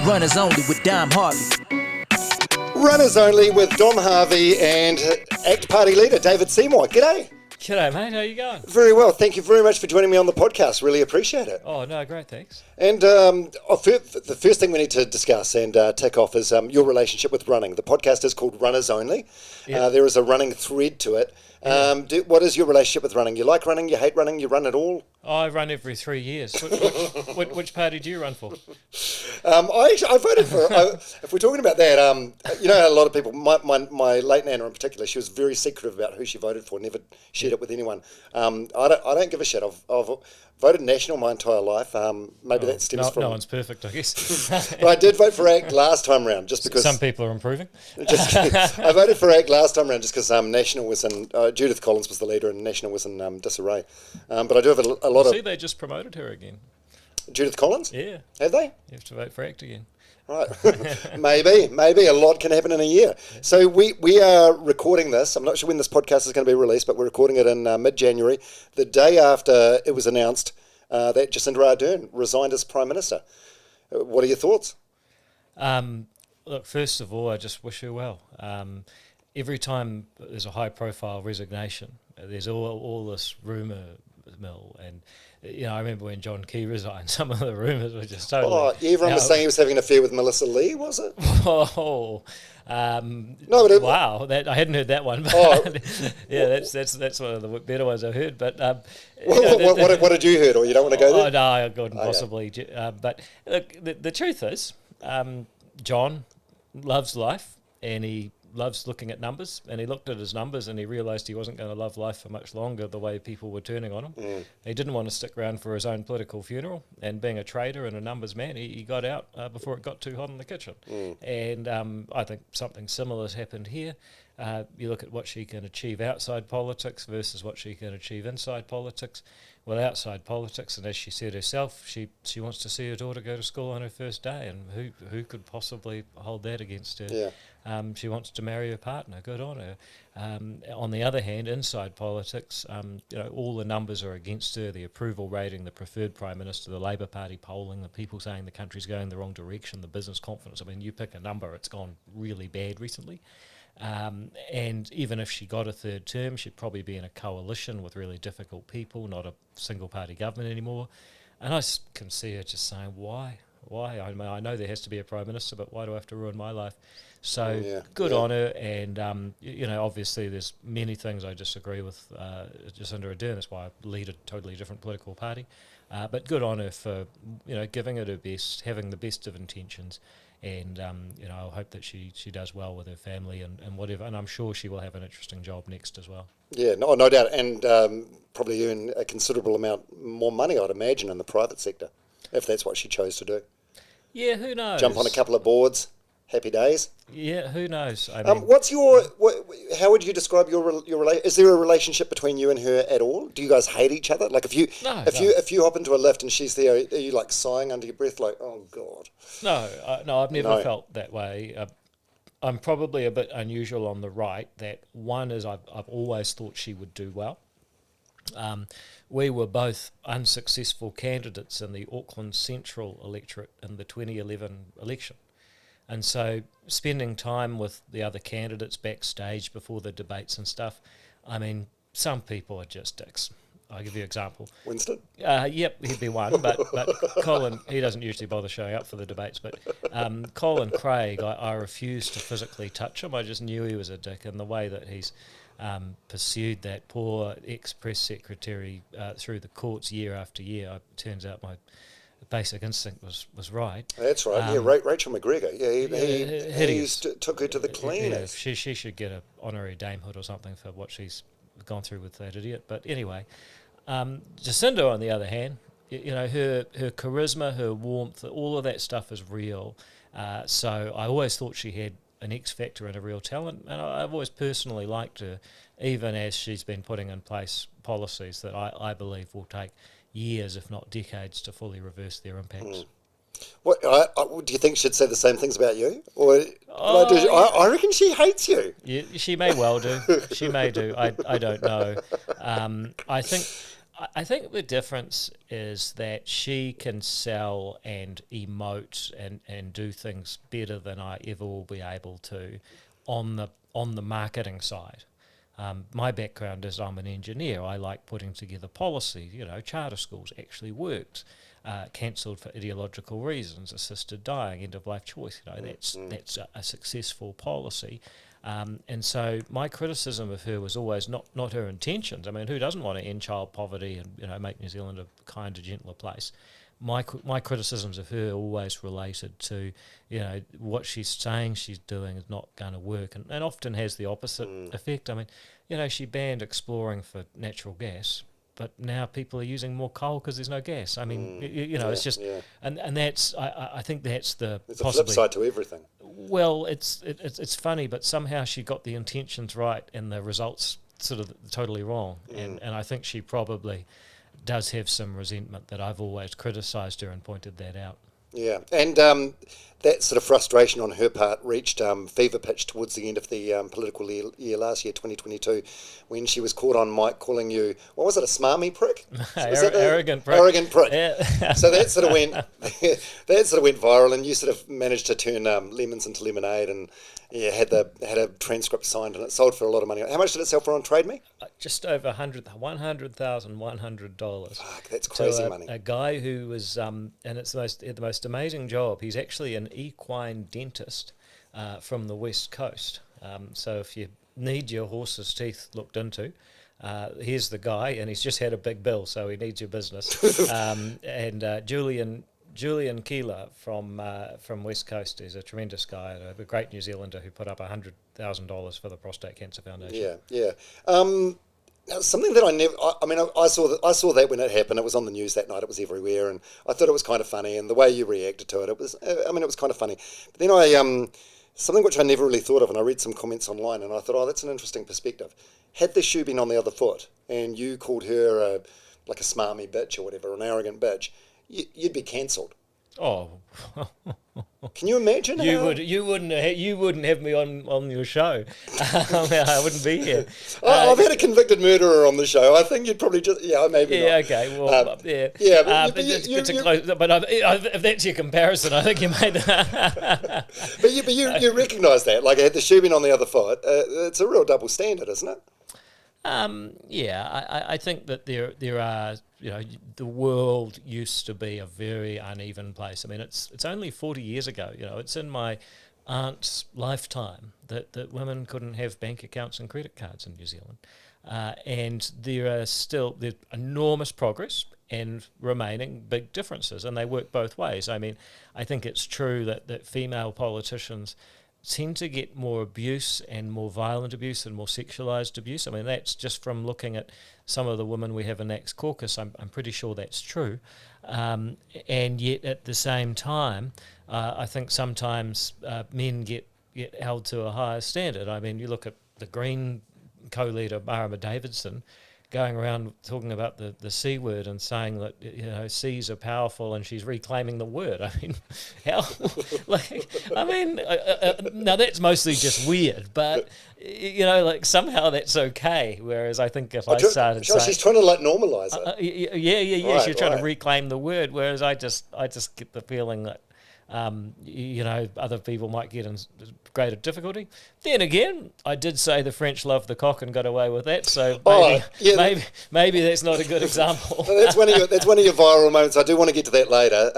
Runners Only with Dom Harvey. Runners Only with Dom Harvey and ACT Party leader David Seymour. G'day. G'day, mate. How you going? Very well. Thank you very much for joining me on the podcast. Really appreciate it. Oh, no, great, thanks. And the first thing we need to discuss and tick off is your relationship with running. The podcast is called Runners Only. Yep. There is a running thread to it. What is your relationship with running? You like running? You hate running? You run it all? I run every 3 years. Which party do you run for? I voted for. If we're talking about that, you know, a lot of people. My late nana in particular, she was very secretive about who she voted for. Never shared it with anyone. I don't give a shit. I've voted National my entire life. Maybe that stems from. No one's perfect, I guess. But I did vote for ACT last time round, just because some people are improving. I voted for ACT last time round just because National was in. Judith Collins was the leader, and National was in disarray. But I do have a lot of. See, they just promoted her again. Judith Collins? Yeah. Have they? You have to vote for ACT again. Right. maybe a lot can happen in a year. So we are recording this. I'm not sure when this podcast is going to be released, but we're recording it in mid-January, the day after it was announced that Jacinda Ardern resigned as Prime Minister. What are your thoughts? Look, first of all, I just wish her well. Every time there's a high-profile resignation, there's all this rumour mill, and you know, I remember when John Key resigned, some of the rumours were just totally... Oh, everyone was saying he was having an affair with Melissa Lee, was it? No, but wow, I hadn't heard that one. But yeah, that's one of the better ones I've heard. But what did you heard, or you don't want to go there? Oh no, I couldn't possibly. But look, the truth is, John loves life, and he loves looking at numbers, and he looked at his numbers and he realised he wasn't going to love life for much longer the way people were turning on him. He didn't want to stick around for his own political funeral, and being a trader and a numbers man, he got out before it got too hot in the kitchen. And I think something similar has happened here. You look at what she can achieve outside politics versus what she can achieve inside politics. Well, outside politics, and as she said herself, she wants to see her daughter go to school on her first day, and who could possibly hold that against her? Yeah. She wants to marry her partner. Good on her. On the other hand, inside politics, you know, all the numbers are against her. The approval rating, the preferred Prime Minister, the Labour Party polling, the people saying the country's going the wrong direction, the business confidence. I mean, you pick a number, it's gone really bad recently. And even if she got a third term, she'd probably be in a coalition with really difficult people, not a single-party government anymore. And I can see her just saying, why? I mean, I know there has to be a Prime Minister, but why do I have to ruin my life? So good on her, and you know, obviously there's many things I disagree with Jacinda Ardern. That's why I lead a totally different political party. But good on her for, you know, giving it her best, having the best of intentions, and you know, I hope that she does well with her family and whatever. And I'm sure she will have an interesting job next as well. Yeah, no doubt, and probably earn a considerable amount more money, I'd imagine, in the private sector, if that's what she chose to do. Yeah, who knows? Jump on a couple of boards. Happy days. Yeah, who knows? I mean, how would you describe your relationship? Is there a relationship between you and her at all? Do you guys hate each other? Like if you hop into a lift and she's there, are you like sighing under your breath, like, oh God? No, I've never felt that way. I'm probably a bit unusual on the right. That one is I've always thought she would do well. We were both unsuccessful candidates in the Auckland Central electorate in the 2011 election. And so spending time with the other candidates backstage before the debates and stuff, I mean, some people are just dicks. I'll give you an example. Winston? Yep, he'd be one, but Colin, he doesn't usually bother showing up for the debates, but Colin Craig, I refused to physically touch him. I just knew he was a dick, and the way that he's pursued that poor ex-press secretary through the courts year after year, it turns out my basic instinct was right. That's right. Rachel McGregor. Yeah, he took her to the cleaners. Yeah, she should get an honorary damehood or something for what she's gone through with that idiot. But anyway, Jacinda, on the other hand, you know, her charisma, her warmth, all of that stuff is real. So I always thought she had an X factor and a real talent, and I've always personally liked her, even as she's been putting in place policies that I believe will take years, if not decades, to fully reverse their impacts. What do you think she'd say the same things about you? Or I reckon she hates you. Yeah, she may well do. She may do. I don't know. I think I think the difference is that she can sell and emote and do things better than I ever will be able to on the marketing side. My background is I'm an engineer. I like putting together policy. Charter schools actually worked. Cancelled for ideological reasons, assisted dying, end of life choice. That's a successful policy. And so my criticism of her was always not her intentions. I mean, who doesn't want to end child poverty and make New Zealand a kinder, gentler place? My criticisms of her always related to, what she's saying she's doing is not going to work, and often has the opposite effect. I mean, she banned exploring for natural gas, but now people are using more coal because there's no gas. I mean, it's just, and that's, I think that's the There's a flip side to everything. Well, it's funny, but somehow she got the intentions right and the results sort of totally wrong, and I think she probably does have some resentment that I've always criticised her and pointed that out. Yeah, and that sort of frustration on her part reached fever pitch towards the end of the political year last year, 2022, when she was caught on mic calling you, what was it, a smarmy prick? Arrogant prick. Arrogant prick. Yeah. So that sort of went viral, and you sort of managed to turn lemons into lemonade, and had a transcript signed, and it sold for a lot of money. How much did it sell for on Trade Me? Just over $100,100. Fuck, that's crazy money. A guy who was, and it's the most amazing job. He's actually an equine dentist from the West Coast. So if you need your horse's teeth looked into, here's the guy, and he's just had a big bill, so he needs your business. And Julian Keeler from West Coast is a tremendous guy, a great New Zealander who put up $100,000 for the Prostate Cancer Foundation. Yeah. Something that I saw that when it happened. It was on the news that night. It was everywhere, and I thought it was kind of funny. And the way you reacted to it, it was kind of funny. But then something which I never really thought of, and I read some comments online, and I thought, that's an interesting perspective. Had the shoe been on the other foot, and you called her a smarmy bitch or whatever, an arrogant bitch, you'd be cancelled. Oh, can you imagine? You wouldn't have me on your show. I wouldn't be here. I've had a convicted murderer on the show. I think you'd probably just maybe yeah, not. Okay, well, but if that's your comparison, I think you made. But you recognise that, had the shoe been on the other foot, it's a real double standard, isn't it? I think that there are, the world used to be a very uneven place. I mean, it's only 40 years ago, it's in my aunt's lifetime that women couldn't have bank accounts and credit cards in New Zealand. And there's enormous progress and remaining big differences, and they work both ways. I mean, I think it's true that female politicians tend to get more abuse and more violent abuse and more sexualised abuse. I mean, that's just from looking at some of the women we have in Axe Caucus. I'm pretty sure that's true. And yet at the same time, I think sometimes men get held to a higher standard. I mean, you look at the Green co-leader, Marama Davidson, going around talking about the C word and saying that C's are powerful, and she's reclaiming the word. I mean, how? Now that's mostly just weird, but somehow that's okay. Whereas I think if I started saying, she's trying to normalise it. Right, she's trying to reclaim the word. Whereas I just get the feeling that other people might get in greater difficulty. Then again, I did say the French loved the cock and got away with that, so maybe that's not a good example. That's one of your viral moments. I do want to get to that later.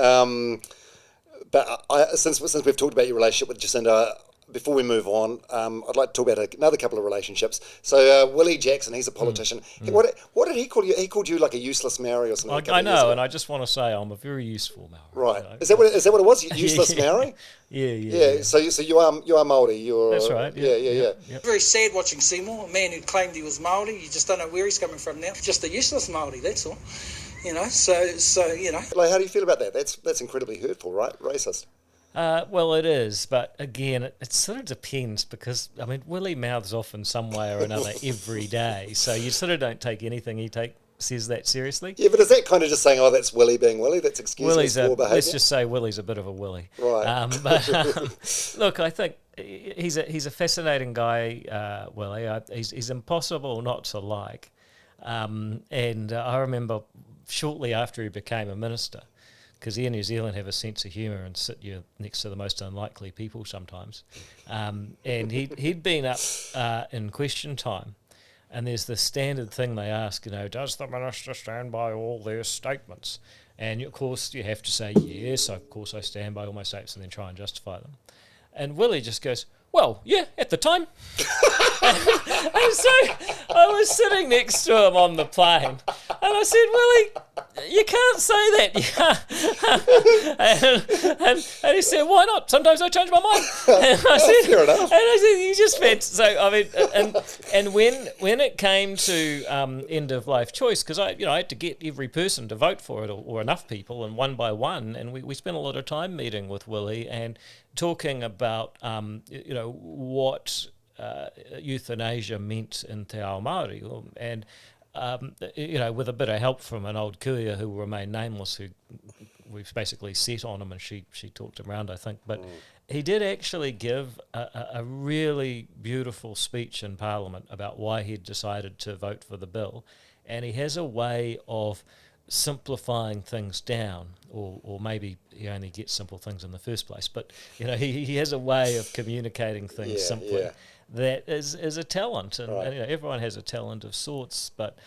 But since we've talked about your relationship with Jacinda, before we move on, I'd like to talk about another couple of relationships. So Willie Jackson, he's a politician. What did he call you? He called you like a useless Maori or something. I know, and I just want to say I'm a very useful Maori. Right. Is that what it was? Useless Maori? Yeah. So you are Māori. That's right. Yeah. Very sad watching Seymour, a man who claimed he was Māori. You just don't know where he's coming from now. Just a useless Māori, that's all. So. How do you feel about that? That's incredibly hurtful, right? Racist. Well, it is, but again, it sort of depends because, Willie mouths off in some way or another every day, so you sort of don't take anything he says that seriously. Yeah, but is that kind of just saying, that's Willie being Willie? That's excusing poor behaviour? Let's just say Willie's a bit of a Willie. Right. Look, I think he's a fascinating guy, Willie. He's impossible not to like. And I remember shortly after he became a minister, because here in New Zealand have a sense of humour and sit you next to the most unlikely people sometimes. And he'd been up in question time, and there's the standard thing they ask, does the minister stand by all their statements? And of course you have to say, yes, of course I stand by all my statements, and then try and justify them. And Willie just goes, well, yeah, at the time. And so I was sitting next to him on the plane, and I said, Willie, you can't say that. And he said, why not? Sometimes I change my mind. And I said, fair enough. And I said, you just fed. So I mean, and when it came to end of life choice, because I had to get every person to vote for it, or enough people, and one by one, and we spent a lot of time meeting with Willie and talking about what euthanasia meant in Te Ao Māori, and with a bit of help from an old kuia who will remain nameless, who we've basically set on him, and she talked him around, I think. But he did actually give a really beautiful speech in Parliament about why he'd decided to vote for the bill, and he has a way of simplifying things down, or maybe he only gets simple things in the first place, but he has a way of communicating things simply. That is a talent, and everyone has a talent of sorts. But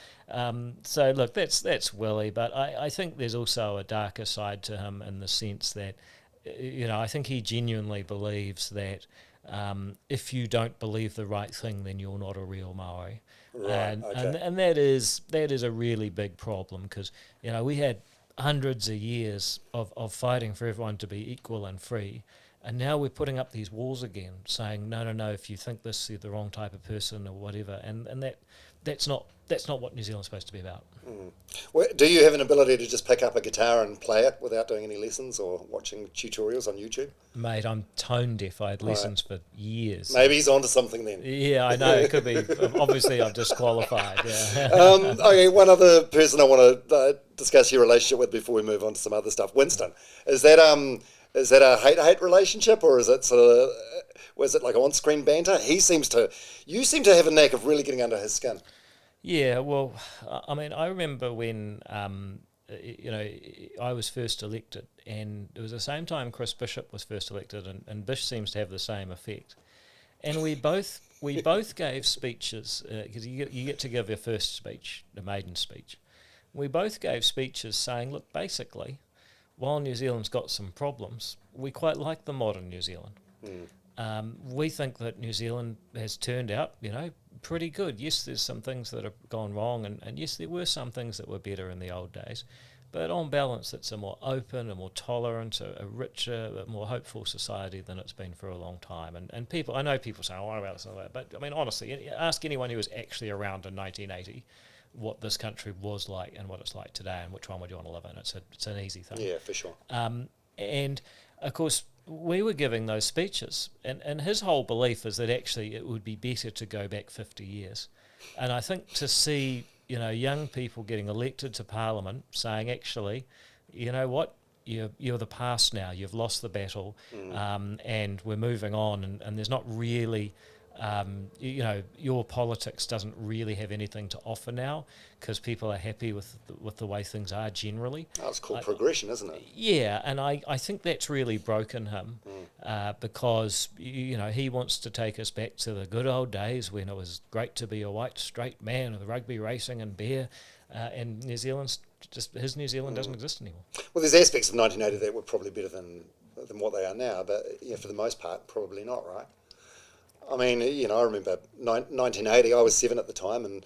so look, that's Willie, but I think there's also a darker side to him, in the sense that I think he genuinely believes that if you don't believe the right thing, then you're not a real Maori. Right, And that is a really big problem, because we had hundreds of years of fighting for everyone to be equal and free, and now we're putting up these walls again, saying no, if you think this, you're the wrong type of person or whatever, and that's not what New Zealand's supposed to be about. Well, do you have an ability to just pick up a guitar and play it without doing any lessons or watching tutorials on YouTube? Mate, I'm tone deaf. I had lessons for years. Maybe he's onto something then. Yeah, I know. It could be. Obviously, I'm disqualified. Yeah. Okay, one other person I want to discuss your relationship with before we move on to some other stuff. Winston, is that a hate relationship, or is it was it like on-screen banter? You seem to have a knack of really getting under his skin. Yeah, well, I mean, I remember when, I was first elected, and it was the same time Chris Bishop was first elected, and Bish seems to have the same effect. And we both gave speeches, because you get to give your first speech, the maiden speech. We both gave speeches saying, look, basically, while New Zealand's got some problems, we quite like the modern New Zealand. We think that New Zealand has turned out, pretty good. Yes, there's some things that have gone wrong, and yes, there were some things that were better in the old days, but on balance, it's a more open, a more tolerant, a richer, a more hopeful society than it's been for a long time. And people, I know people say, what about this and that, but I mean, honestly, ask anyone who was actually around in 1980 what this country was like and what it's like today, and which one would you want to live in. It's an easy thing. Yeah, for sure. And of course, we were giving those speeches, and his whole belief is that actually it would be better to go back 50 years. And I think to see, young people getting elected to Parliament saying, actually, you know what, you're the past now, you've lost the battle, and we're moving on, and there's not really... your politics doesn't really have anything to offer now, because people are happy with the way things are generally. Oh, it's called progression, isn't it? Yeah, and I think that's really broken him, because he wants to take us back to the good old days when it was great to be a white straight man with rugby, racing and beer, and New Zealand's his New Zealand doesn't exist anymore. Well, there's aspects of 1980 that were probably better than what they are now, but for the most part, probably not, right? I mean, I remember 1980. I was 7 at the time, and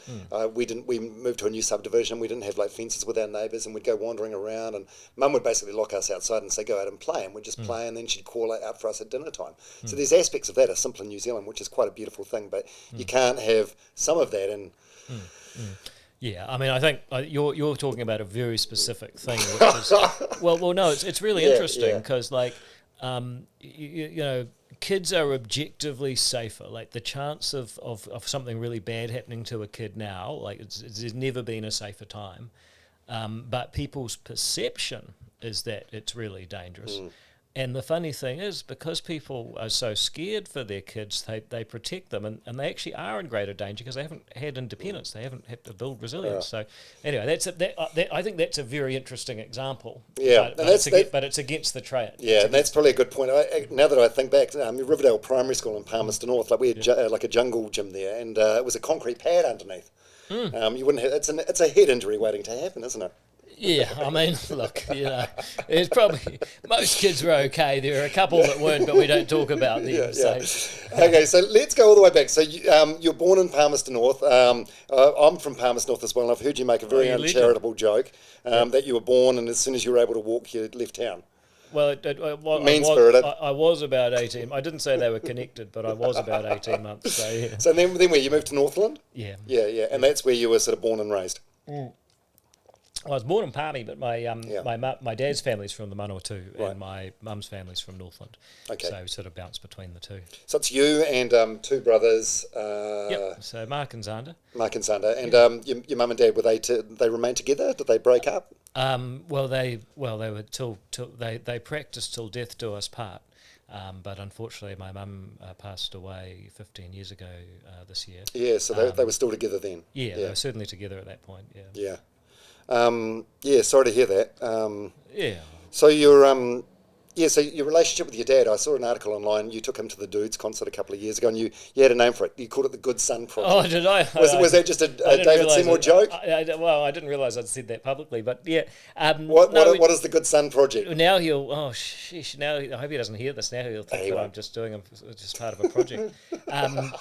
we moved to a new subdivision, and we didn't have fences with our neighbours, and we'd go wandering around, and Mum would basically lock us outside and say, "Go out and play," and we'd just play, and then she'd call out for us at dinner time. So there's aspects of that are simple in New Zealand, which is quite a beautiful thing, but you can't have some of that in. Yeah, I mean, I think you're talking about a very specific thing. Which is, well, no, it's really interesting because kids are objectively safer. Like the chance of something really bad happening to a kid now, there's never been a safer time. But people's perception is that it's really dangerous. And the funny thing is, because people are so scared for their kids, they protect them, and they actually are in greater danger because they haven't had independence. They haven't had to build resilience. So anyway, I think that's a very interesting example. Yeah, but it's against the trade. Yeah, and that's probably a good point. Now that I think back, Riverdale Primary School in Palmerston North, like we had like a jungle gym there, and it was a concrete pad underneath. You wouldn't have, it's a head injury waiting to happen, isn't it? Yeah, I mean, look, it's probably most kids were okay. There are a couple that weren't, but we don't talk about them. Yeah. So. Okay, so let's go all the way back. So you're born in Palmerston North. I'm from Palmerston North as well, and I've heard you make a very uncharitable joke that you were born, and as soon as you were able to walk, you left town. Well, Mean-spirited. I was about 18. I didn't say they were connected, but I was about 18 months. So, yeah. So then where you moved to Northland? Yeah. Yeah, and that's where you were sort of born and raised. I was born in Palmy, but my dad's family's from the Manawatu, Right. and my mum's family's from Northland. Okay. So we sort of bounced between the two. So it's you and two brothers. Yep. So Mark and Xander. Mark and Sander, and your mum and dad, were they remain together? Did they break up? They were till they practiced till death do us part. But unfortunately, my mum passed away 15 years ago this year. Yeah, so they were still together then. Yeah, they were certainly together at that point. Yeah. Yeah. Sorry to hear that. Yeah. So your relationship with your dad, I saw an article online, you took him to the Dudes concert a couple of years ago, and you had a name for it. You called it the Good Son Project. Oh, did I? Was that just a David Seymour joke? I didn't realise I'd said that publicly, but yeah. What is the Good Son Project? Now I hope he doesn't hear this. Now he'll think that I'm just doing just part of a project. I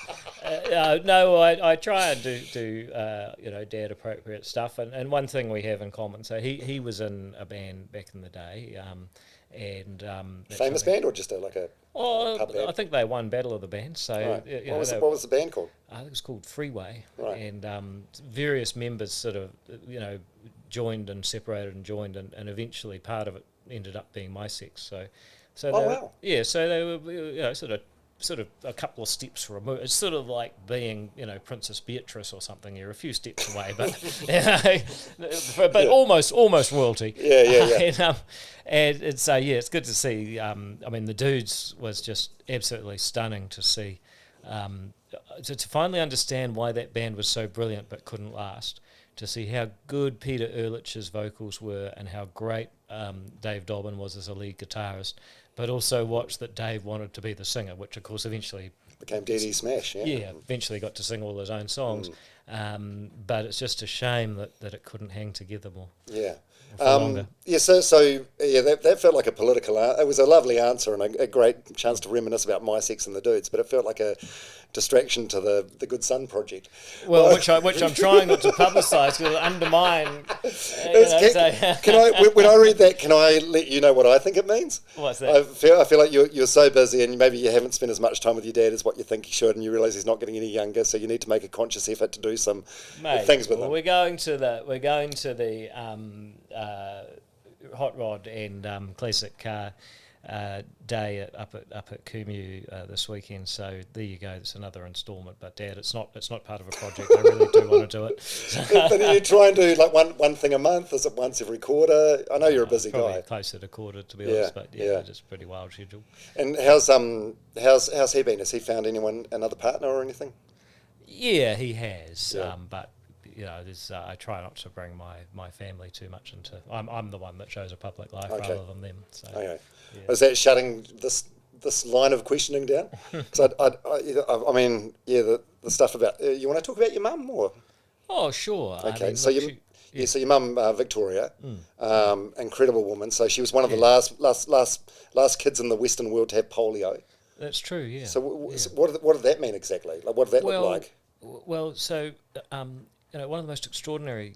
try and do dad appropriate stuff, and one thing we have in common. So he was in a band back in the day. Famous band or just like a pub band? I think they won Battle of the Bands. So right. What was the band called? I think it was called Freeway. Right. And various members sort of joined and separated and joined, and eventually part of it ended up being my sex. So wow. Yeah, so they were sort of a couple of steps removed. It's sort of like being, Princess Beatrice or something. You're a few steps away, but almost royalty. Yeah. And so it's good to see. The Dudes was just absolutely stunning to see. To finally understand why that band was so brilliant but couldn't last. To see how good Peter Ehrlich's vocals were and how great Dave Dobbin was as a lead guitarist, but also watch that Dave wanted to be the singer, which of course eventually became Dee Smash. Yeah, eventually got to sing all his own songs. But it's just a shame that it couldn't hang together more. Yeah. For longer. That felt like a political. It was a lovely answer and a great chance to reminisce about My Sex and the Dudes, but it felt like a distraction to the Good Son Project. Well, which I'm trying not to publicise because it'll undermine. When I read that, can I let you know what I think it means? What's that? I feel like you're so busy and maybe you haven't spent as much time with your dad as what you think you should, and you realise he's not getting any younger, so you need to make a conscious effort to do some things with him. We're going to the hot rod and classic car day up at Kumu this weekend. So there you go. It's another instalment. But Dad, it's not part of a project. I really do want to do it. But you try and do like one thing a month. Is it once every quarter? I know you're a busy guy. Closer to quarter, to be honest. But it's a pretty wild schedule. And how's he been? Has he found another partner or anything? Yeah, he has. But I try not to bring my family too much into. I'm the one that shows a public life rather than them. So, okay. Yeah. Is that shutting this line of questioning down? Because the stuff about you want to talk about your mum or? Oh, sure. Okay, so your mum Victoria, incredible woman. So she was one of the last kids in the Western world to have polio. That's true. Yeah. So what did that mean exactly? Like, what did that look like? Well, so one of the most extraordinary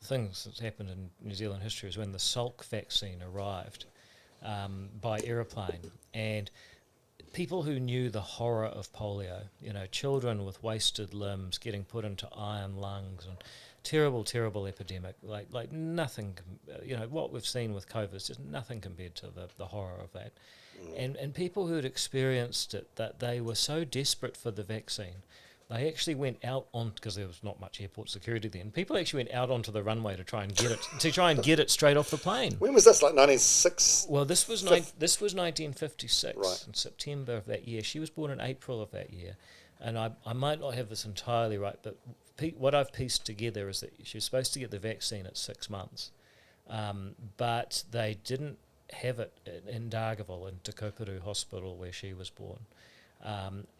things that's happened in New Zealand history is when the Salk vaccine arrived by aeroplane, and people who knew the horror of polio, children with wasted limbs getting put into iron lungs and terrible epidemic, like nothing, what we've seen with COVID is just nothing compared to the horror of that. And people who had experienced it, that they were so desperate for the vaccine, they actually went out on, because there was not much airport security then. People actually went out onto the runway to try and get it straight off the plane. When was this? Like 1906? Well, this was 1956, Right. in September of that year. She was born in April of that year, and I might not have this entirely right, but what I've pieced together is that she was supposed to get the vaccine at 6 months, but they didn't have it in Dargaville, in Te Kaupuru Hospital, where she was born.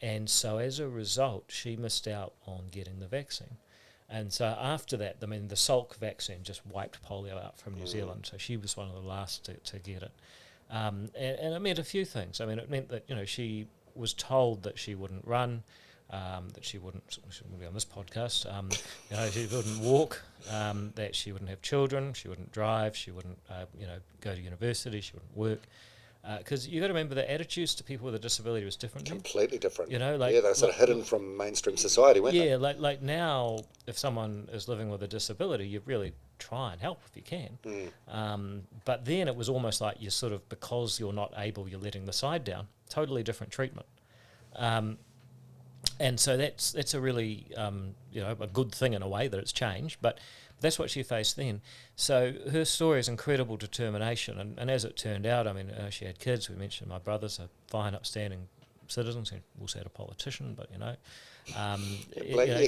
And so as a result, she missed out on getting the vaccine. And so after that, I mean, the Salk vaccine just wiped polio out from New Zealand, so she was one of the last to get it. And it meant a few things. I mean, it meant that, she was told that she wouldn't run, that she wouldn't be on this podcast, she wouldn't walk, that she wouldn't have children, she wouldn't drive, she wouldn't, go to university, she wouldn't work. Because you got to remember the attitudes to people with a disability was different. Completely different. They were sort of hidden from mainstream society, weren't they? Yeah, like now, if someone is living with a disability, you really try and help if you can. But then it was almost like you're sort of, because you're not able, you're letting the side down. Totally different treatment. And so that's a really, a good thing in a way that it's changed, but that's what she faced then. So her story is incredible determination, and as it turned out, I mean, she had kids. We mentioned my brother's a fine, upstanding citizen. He also had a politician, but You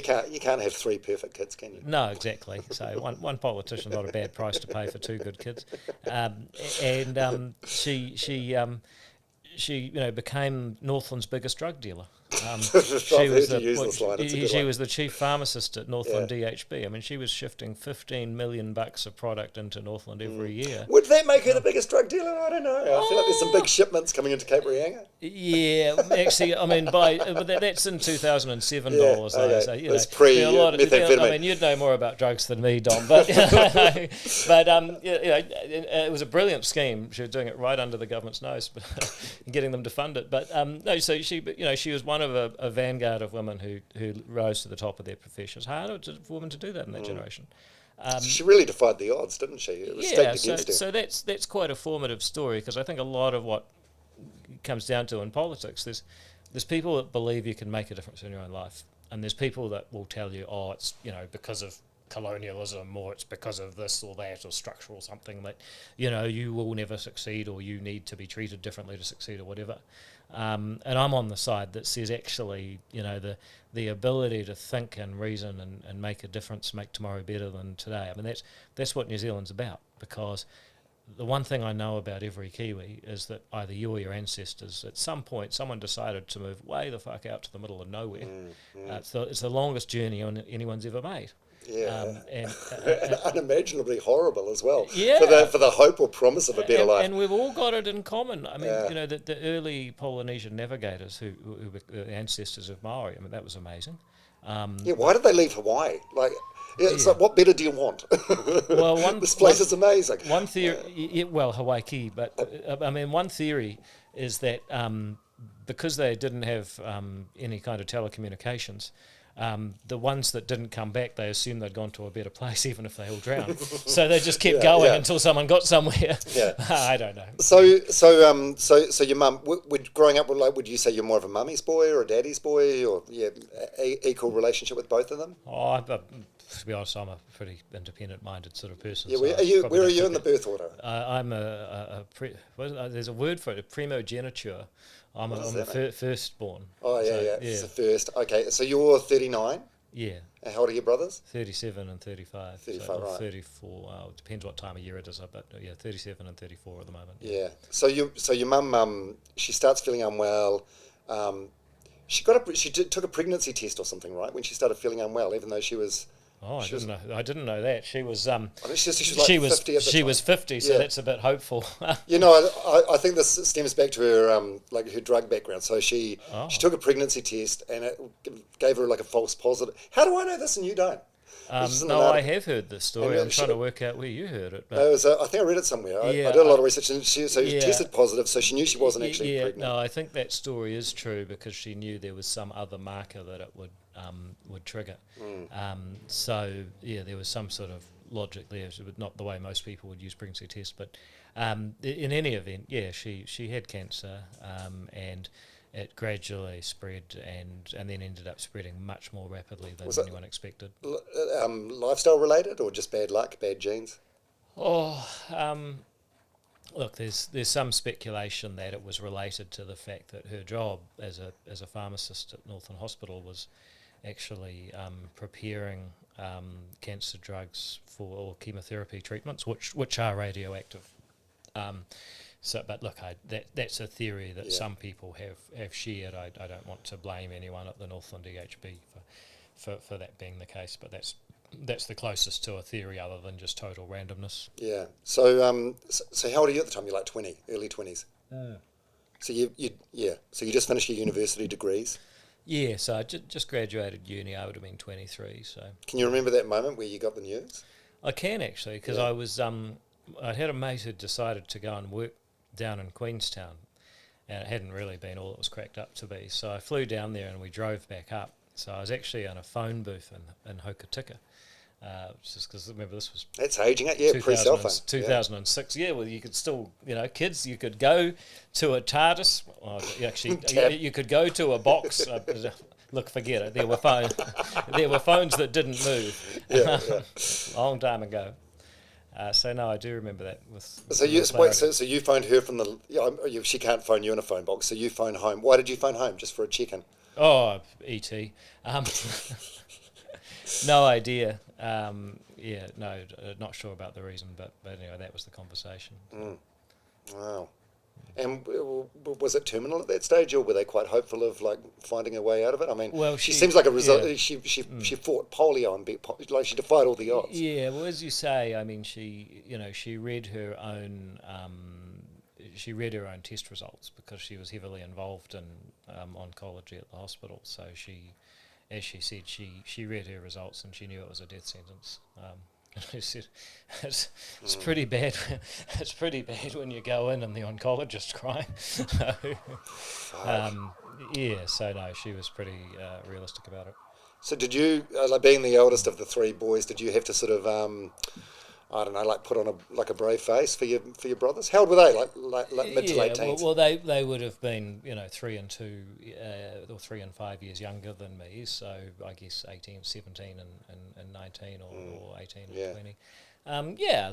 can't have 3 perfect kids, can you? No, exactly. So one politician's not a bad price to pay for 2 good kids, she became Northland's biggest drug dealer. She was the chief pharmacist at Northland DHB. I mean, she was shifting $15 million of product into Northland every year. Would that make her the biggest drug dealer? I don't know. I feel like there's some big shipments coming into Cape Reinga. Yeah, actually, I mean, that's in 2007 dollars. Okay. So, that's pre-methamphetamine. I mean, you'd know more about drugs than me, Dom. But it was a brilliant scheme. She was doing it right under the government's nose, but getting them to fund it. But no, so she was one of a vanguard of women who rose to the top of their profession. It's hard for women to do that in that generation. She really defied the odds, didn't she? It was staked against her. So that's quite a formative story, because I think a lot of what comes down to in politics, there's people that believe you can make a difference in your own life, and there's people that will tell you, it's because of colonialism, or it's because of this or that, or structural something that you will never succeed, or you need to be treated differently to succeed, or whatever. And I'm on the side that says actually, the ability to think and reason and make a difference, make tomorrow better than today. I mean, that's what New Zealand's about, because the one thing I know about every Kiwi is that either you or your ancestors, at some point, someone decided to move way the fuck out to the middle of nowhere. It's the longest journey anyone's ever made. Yeah, and unimaginably horrible as well. Yeah, for the hope or promise of a better life. And we've all got it in common. I mean, the early Polynesian navigators who were the ancestors of Maori. I mean, that was amazing. Why did they leave Hawaii? Like, it's like, what better do you want? Well, this place is amazing. One theory, Hawaii, but I mean, one theory is that because they didn't have any kind of telecommunications. The ones that didn't come back, they assumed they'd gone to a better place, even if they all drowned. So they just kept going until someone got somewhere. Yeah. I don't know. So your mum, growing up, would you say you're more of a mummy's boy or a daddy's boy, or equal relationship with both of them? To be honest, I'm a pretty independent-minded sort of person. Yeah, so where are you in the birth order? I'm there's a word for it, a primogeniture. I'm a firstborn. Oh, yeah. It's the first. Okay, so you're 39? Yeah. And how old are your brothers? 37 and 35. 35, right. 34. It depends what time of year it is, but 37 and 34 at the moment. Yeah. So your mum, she starts feeling unwell. She took a pregnancy test or something, right? When she started feeling unwell, even though she was. Oh, I didn't know that. She was. She was 50 at the time. She was 50, so that's a bit hopeful. I think this stems back to her her drug background. So she took a pregnancy test and it gave her like a false positive. How do I know this and you don't? I have heard this story. I'm trying to work out where you heard it. But I think I read it somewhere. I did a lot of research, and she tested positive, so she knew she wasn't actually pregnant. No, I think that story is true because she knew there was some other marker that it would trigger. So there was some sort of logic there. So not the way most people would use pregnancy tests, but In any event, yeah, she had cancer, and it gradually spread and then ended up spreading much more rapidly than anyone expected. Lifestyle related or just bad luck, bad genes? Look, there's some speculation that it was related to the fact that her job as a pharmacist at Northern Hospital was actually preparing cancer drugs or chemotherapy treatments, which are radioactive. But look, that's a theory that some people have shared. I don't want to blame anyone at the Northland DHB for that being the case, but that's the closest to a theory other than just total randomness. Yeah. So so how old are you at the time? You're like 20, early 20s. So So you just finished your university degrees. Yeah. So I just graduated uni. I would have been 23. So can you remember that moment where you got the news? I can actually, because I was I had a mate who decided to go and work down in Queenstown, and it hadn't really been all it was cracked up to be. So I flew down there and we drove back up. So I was actually on a phone booth in Hokitika, just because remember this was that's aging it, yeah, pre-cell phone, 2006. Yeah, well you could still, kids, you could go to a TARDIS. You could go to a box. Look, forget it. There were phones that didn't move. Long time ago. So no, I do remember that. So you phoned her from the. She can't phone you in a phone box. So you phone home. Why did you phone home? Just for a check-in? Oh, E.T. No idea. Not sure about the reason, but anyway, that was the conversation. Wow. And was it terminal at that stage, or were they quite hopeful of finding a way out of it? I mean, she seems like a result. Yeah. She fought polio and she defied all the odds. Yeah, well, as you say, I mean, she read her own test results because she was heavily involved in oncology at the hospital. So as she said, she read her results and she knew it was a death sentence. She said, it's pretty bad. It's pretty bad when you go in and the oncologist's crying. So no, she was pretty realistic about it. So did you, being the eldest of the three boys, did you have to sort of, put on a brave face for your brothers? How old were they? Like mid to late teens? Well, they would have been 3 and 2 or 3 and 5 years younger than me. So I guess 18, 17, and 19 or 18 or 20.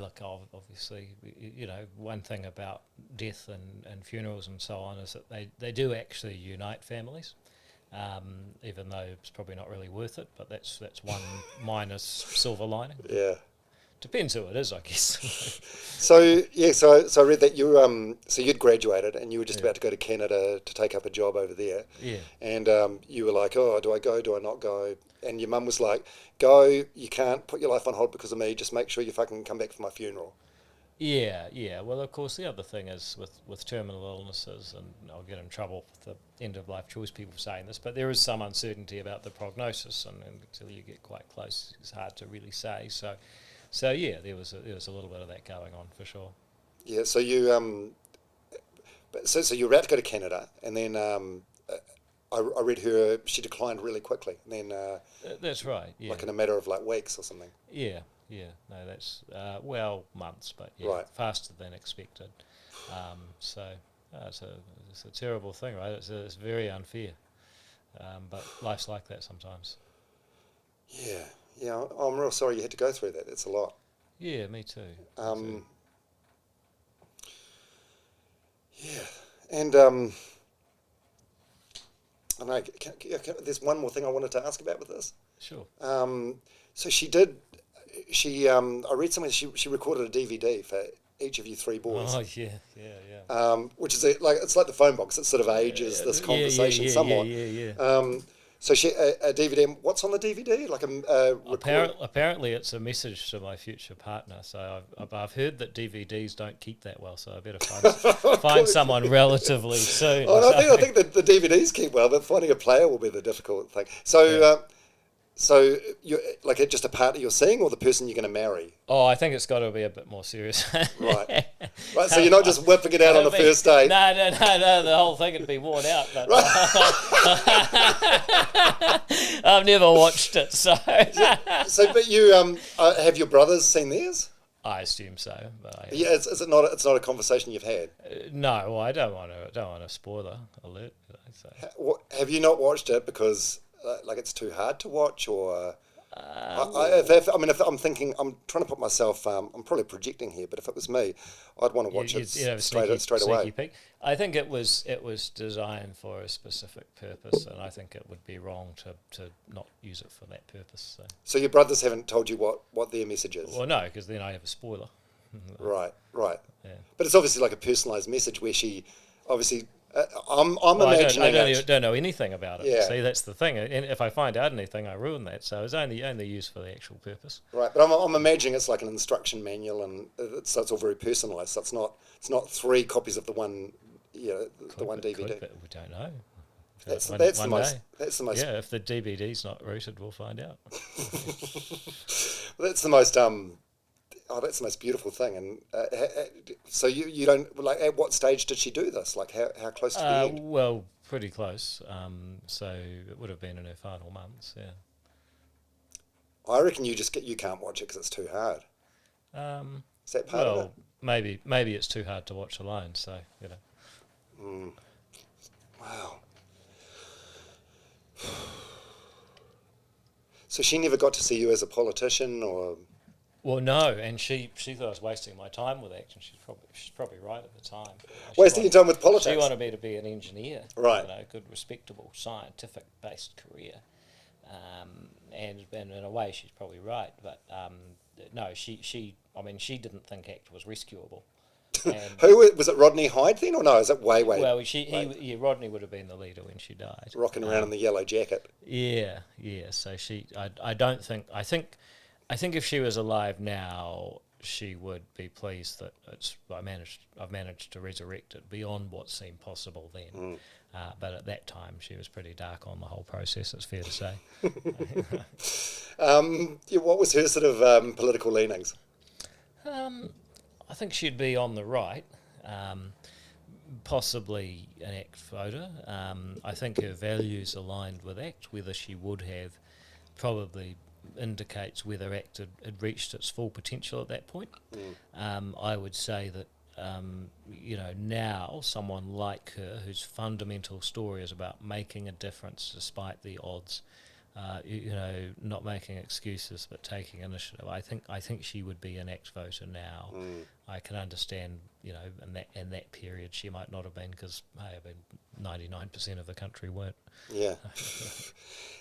Look, obviously, one thing about death and funerals and so on is that they do actually unite families. Even though it's probably not really worth it, but that's one minus silver lining. Yeah. Depends who it is, I guess. So I read that you'd graduated and you were just about to go to Canada to take up a job over there. Yeah. And you were like, oh, do I go? Do I not go? And your mum was like, go. You can't put your life on hold because of me. Just make sure you fucking come back for my funeral. Yeah. Well, of course, the other thing is with terminal illnesses, and I'll get in trouble with the end of life choice people saying this, but there is some uncertainty about the prognosis, and until you get quite close, it's hard to really say. So yeah, there was a little bit of that going on for sure. Yeah. So you so you were about to go to Canada, and then I read she declined really quickly. And then that's right. Yeah. Like in a matter of weeks or something. Yeah. No, that's months, but faster than expected. It's a terrible thing, right? It's very unfair, but life's like that sometimes. Yeah. Yeah, I'm real sorry you had to go through that. It's a lot. Yeah, me too. Yeah, and I know, there's one more thing I wanted to ask about with this. Sure. So she did. I read somewhere she recorded a DVD for each of you three boys. Oh yeah. Which is it's like the phone box. It sort of ages this conversation somewhat. Yeah. So a DVD. What's on the DVD? Apparently, it's a message to my future partner. So I've heard that DVDs don't keep that well. So I better find someone relatively soon. I think that the DVDs keep well, but finding a player will be the difficult thing. So. So you're just a partner you're seeing, or the person you're going to marry? Oh, I think it's got to be a bit more serious. Right. So you're not just whipping it out on the first date. No. The whole thing would be worn out. But I've never watched it, so. But you have your brothers seen theirs? I assume so, but Yeah, is it not? It's not a conversation you've had. no. Well, I don't want a spoiler alert. So. Have you not watched it because like it's too hard to watch, or? If I'm thinking, I'm trying to put myself. I'm probably projecting here, but if it was me, I'd want to watch it straight away. Peek. I think it was designed for a specific purpose, and I think it would be wrong to not use it for that purpose. So your brothers haven't told you what their message is? Well, no, because then I have a spoiler. Right. Yeah. But it's obviously like a personalised message where she obviously. I'm imagining. I don't know anything about it. Yeah. See, that's the thing. And if I find out anything, I ruin that. So it's only used for the actual purpose. Right, but I'm imagining it's like an instruction manual, and so it's all very personalised. So it's not 3 copies of the one, the one DVD. But we don't know. That's One the most. day. That's the most. Yeah, if the DVD's not rooted, we'll find out. That's the most. That's the most beautiful thing. And so you don't like. At what stage did she do this? Like how close to the end? Well, pretty close. So it would have been in her final months. Yeah. I reckon you can't watch it because it's too hard. Is that part of it? Maybe it's too hard to watch alone. So Wow. So she never got to see you as a politician, or? Well, no, and she thought I was wasting my time with action. She's probably right at the time. Wasting your time with politics? She wanted me to be an engineer, right? Good, respectable, scientific-based career, and in a way she's probably right. But no, she didn't think ACT was rescuable. And who was it? Rodney Hyde then, or no? Is it way? Well, Rodney would have been the leader when she died, rocking around in the yellow jacket. Yeah. So I think if she was alive now, she would be pleased that I've managed to resurrect it beyond what seemed possible then. But at that time, she was pretty dark on the whole process. It's fair to say. What was her sort of political leanings? I think she'd be on the right, possibly an ACT voter. I think her values aligned with ACT. Whether she would have probably indicates whether ACT had reached its full potential at that point. I would say that now someone like her, whose fundamental story is about making a difference despite the odds, not making excuses but taking initiative. I think she would be an ACT voter now. I can understand, in that period she might not have been, because 99% of the country weren't. Yeah.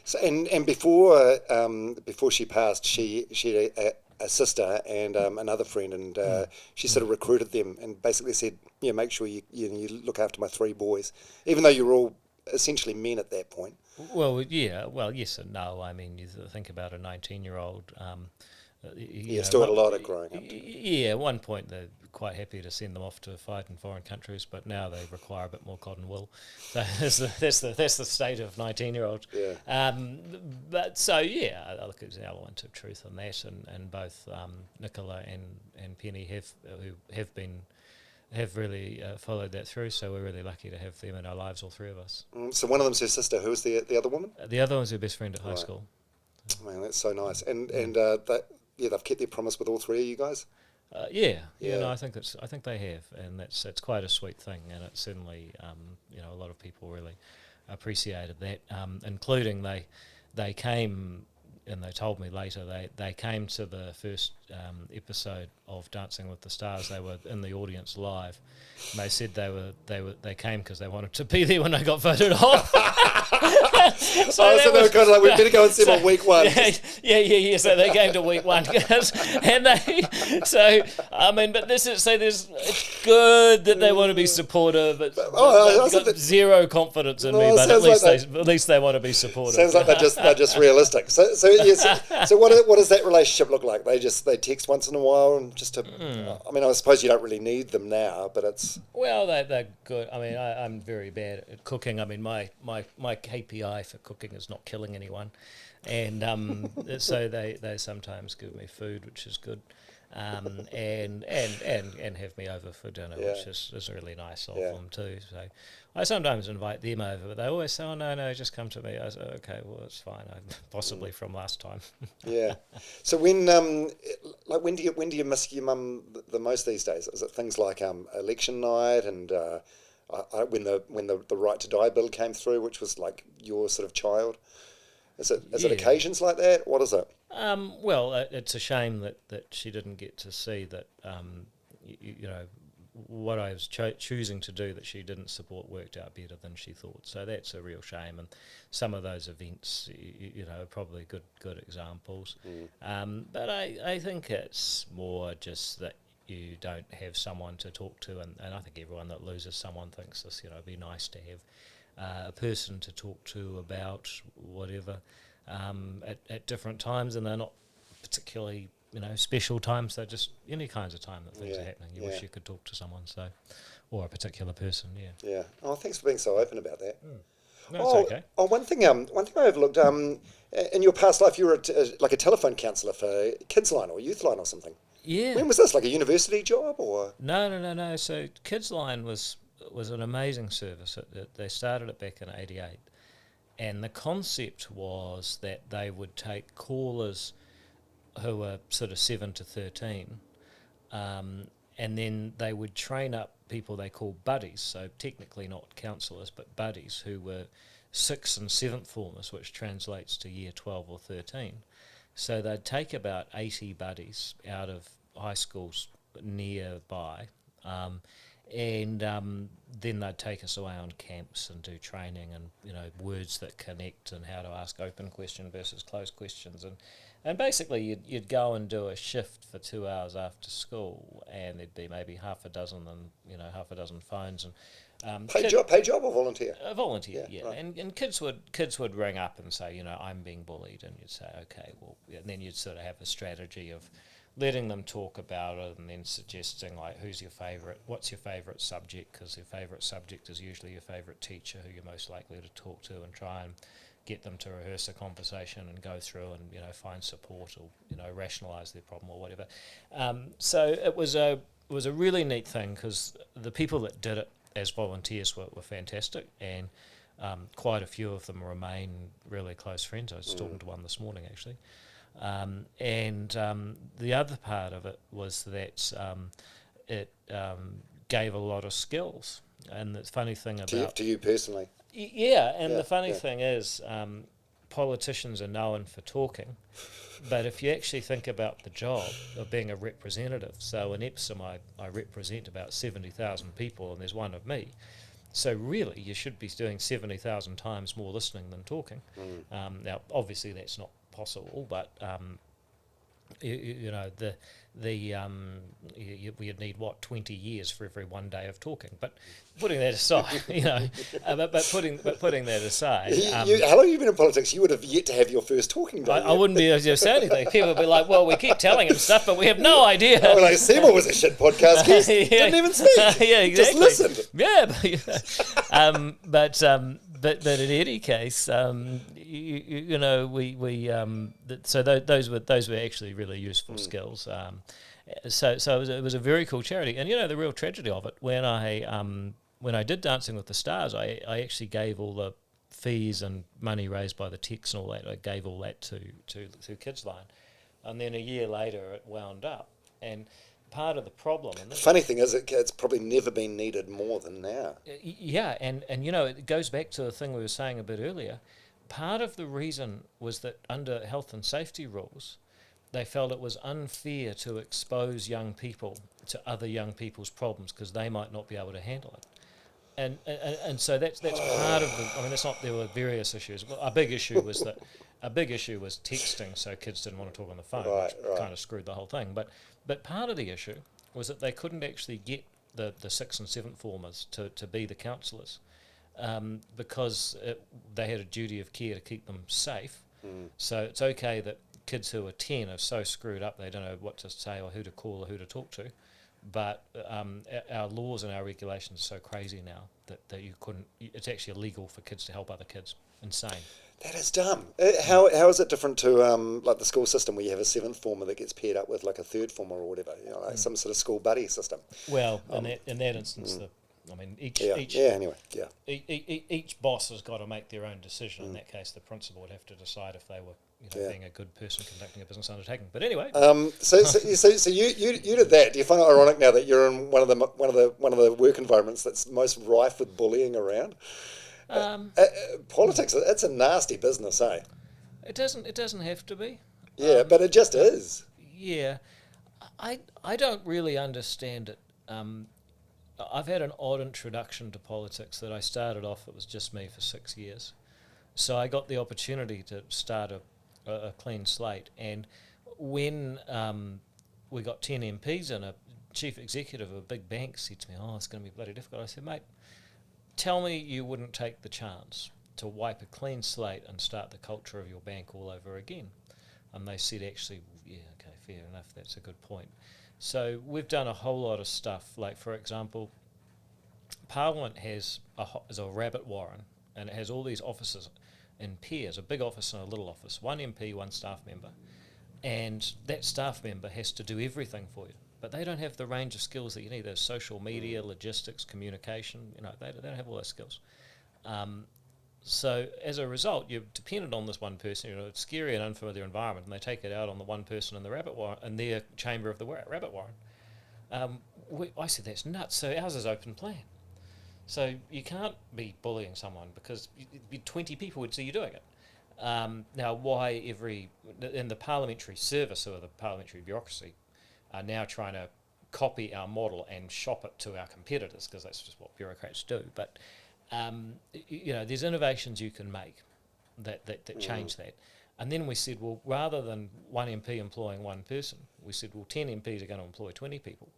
So and before she passed, she had a sister and another friend, and she sort of recruited them and basically said, make sure you look after my 3 boys, even though you were all essentially men at that point. Well, yeah. Well, yes and no. I mean, you think about a 19-year-old. Still had a lot of growing up. Yeah, at one point they're quite happy to send them off to fight in foreign countries, but now they require a bit more cotton wool. So that's the state of 19-year-olds. Yeah. But so yeah, I look, there's an element of truth in that, and both Nicola and Penny have really followed that through. So we're really lucky to have them in our lives, all 3 of us. So one of them's her sister. Who was the other woman? The other one's her best friend at high school. Man, that's so nice. And they've kept their promise with all 3 of you guys. No, I think they have, and it's quite a sweet thing, and it's certainly a lot of people really appreciated that, including they came, and they told me later they came to the first episode of Dancing with the Stars. They were in the audience live, and they said they came because they wanted to be there when I got voted off. So they were kind of like, we better go and see them on week 1. Yeah. So they came to week 1, and but it's good that they want to be supportive. They've got zero confidence in me, but at least they want to be supportive. Sounds like they're just realistic. So what does that relationship look like? They text once in a while, and just to. I mean, I suppose you don't really need them now, but it's. Well, they're good. I mean, I'm very bad at cooking. I mean, my KPI for cooking is not killing anyone, and so they sometimes give me food, which is good. and have me over for dinner, which is really nice of them too. So I sometimes invite them over, but they always say, "Oh no, just come to me." I say, "Okay, well it's fine." Possibly from last time. Yeah. So when do you miss your mum the most these days? Is it things like election night and when the right to die bill came through, which was like your sort of child? Is it occasions like that? What is it? Well, it's a shame that she didn't get to see that. You know, what I was choosing to do that she didn't support worked out better than she thought. So that's a real shame. And some of those events, you know, are probably good examples. But I think it's more just that you don't have someone to talk to, and I think everyone that loses someone thinks this. You know, it'd be nice to have a person to talk to about whatever at different times, and they're not particularly, you know, special times. They're just any kinds of time that things are happening. You wish you could talk to someone, so, or a particular person. Yeah. Oh, thanks for being so open about that. No, it's okay. Oh, one thing I overlooked. In your past life, you were like a telephone counsellor for Kidsline or Youthline or something. Yeah. When was this? Like a university job or? No. So Kidsline was an amazing service. They started it back in '88, and the concept was that they would take callers who were sort of 7 to 13, and then they would train up people they call buddies, so technically not counsellors, but buddies who were 6th and 7th formers, which translates to year 12 or 13. So they'd take about 80 buddies out of high schools nearby, and then they'd take us away on camps and do training and, you know, words that connect and how to ask open question versus closed questions. And basically you'd go and do a shift for 2 hours after school, and there'd be maybe half a dozen phones. And paid job or volunteer? Volunteer, yeah. Right. And kids would ring up and say, you know, I'm being bullied, and you'd say, okay, well, and then you'd sort of have a strategy of letting them talk about it, and then suggesting, like, what's your favourite subject, because your favourite subject is usually your favourite teacher who you're most likely to talk to, and try and get them to rehearse a conversation and go through and, you know, find support or, you know, rationalise their problem or whatever. So it was a really neat thing, because the people that did it as volunteers were fantastic, and quite a few of them remain really close friends. I was talking to one this morning, actually. And the other part of it was that it gave a lot of skills. And the funny thing about... To you personally? The funny thing is, politicians are known for talking, but if you actually think about the job of being a representative, so in Epsom I represent about 70,000 people, and there's one of me. So really, you should be doing 70,000 times more listening than talking. Now, obviously, that's not possible, but we'd need 20 years for every 1 day of talking. But putting that aside, but putting that aside, how long have you been in politics? You would have yet to have your first talking day. I wouldn't be able to say anything. People would be like, "Well, we keep telling him stuff, but we have no idea." Oh, like Seymour was a shit podcast guest. Didn't even speak. Yeah, exactly. Just listened. Yeah, but in any case, so those were actually really useful skills. So it was a very cool charity, and the real tragedy of it, when I did Dancing with the Stars, I actually gave all the fees and money raised by the techs and all that. I gave all that to Kidsline, and then a year later it wound up. And part of the problem, and the funny thing is, it's probably never been needed more than now. Yeah, and it goes back to the thing we were saying a bit earlier. Part of the reason was that under health and safety rules, they felt it was unfair to expose young people to other young people's problems because they might not be able to handle it. And so that's part of the. I mean, it's not. There were various issues. A big issue was texting, so kids didn't want to talk on the phone, which kind of screwed the whole thing. But part of the issue was that they couldn't actually get the 6th and 7th formers to be the counsellors because they had a duty of care to keep them safe. So it's okay that kids who are 10 are so screwed up they don't know what to say or who to call or who to talk to. But our laws and our regulations are so crazy now that you couldn't. It's actually illegal for kids to help other kids. Insane. That is dumb. How is it different to like the school system where you have a seventh former that gets paired up with like a third former or whatever, like some sort of school buddy system? Well, in that instance, each boss has got to make their own decision. In that case, the principal would have to decide if they were being a good person conducting a business undertaking. But anyway, so you did that. Do you find it ironic now that you're in one of the work environments that's most rife with bullying around? Politics, it's a nasty business, eh? It doesn't have to be. Yeah, but it just is. Yeah, I don't really understand it. I've had an odd introduction to politics that I started off, it was just me for 6 years. So I got the opportunity to start a clean slate. And when we got 10 MPs and a chief executive of a big bank said to me, it's going to be bloody difficult, I said, mate, tell me you wouldn't take the chance to wipe a clean slate and start the culture of your bank all over again. And they said, actually, yeah, okay, fair enough, that's a good point. So we've done a whole lot of stuff. Like, for example, Parliament is a rabbit warren, and it has all these offices in pairs, a big office and a little office, one MP, one staff member. And that staff member has to do everything for you. But they don't have the range of skills that you need. There's social media, logistics, communication. They don't have all those skills. So as a result, you're dependent on this one person. It's a scary and unfamiliar environment, and they take it out on the one person in the rabbit warren, in their chamber of the rabbit warren. I said that's nuts. So ours is open plan. So you can't be bullying someone because 20 people would see you doing it. Now, why in the parliamentary service or the parliamentary bureaucracy are now trying to copy our model and shop it to our competitors, because that's just what bureaucrats do. But there's innovations you can make that change that. And then we said, well, rather than one MP employing one person, we said, well, 10 MPs are going to employ 20 people,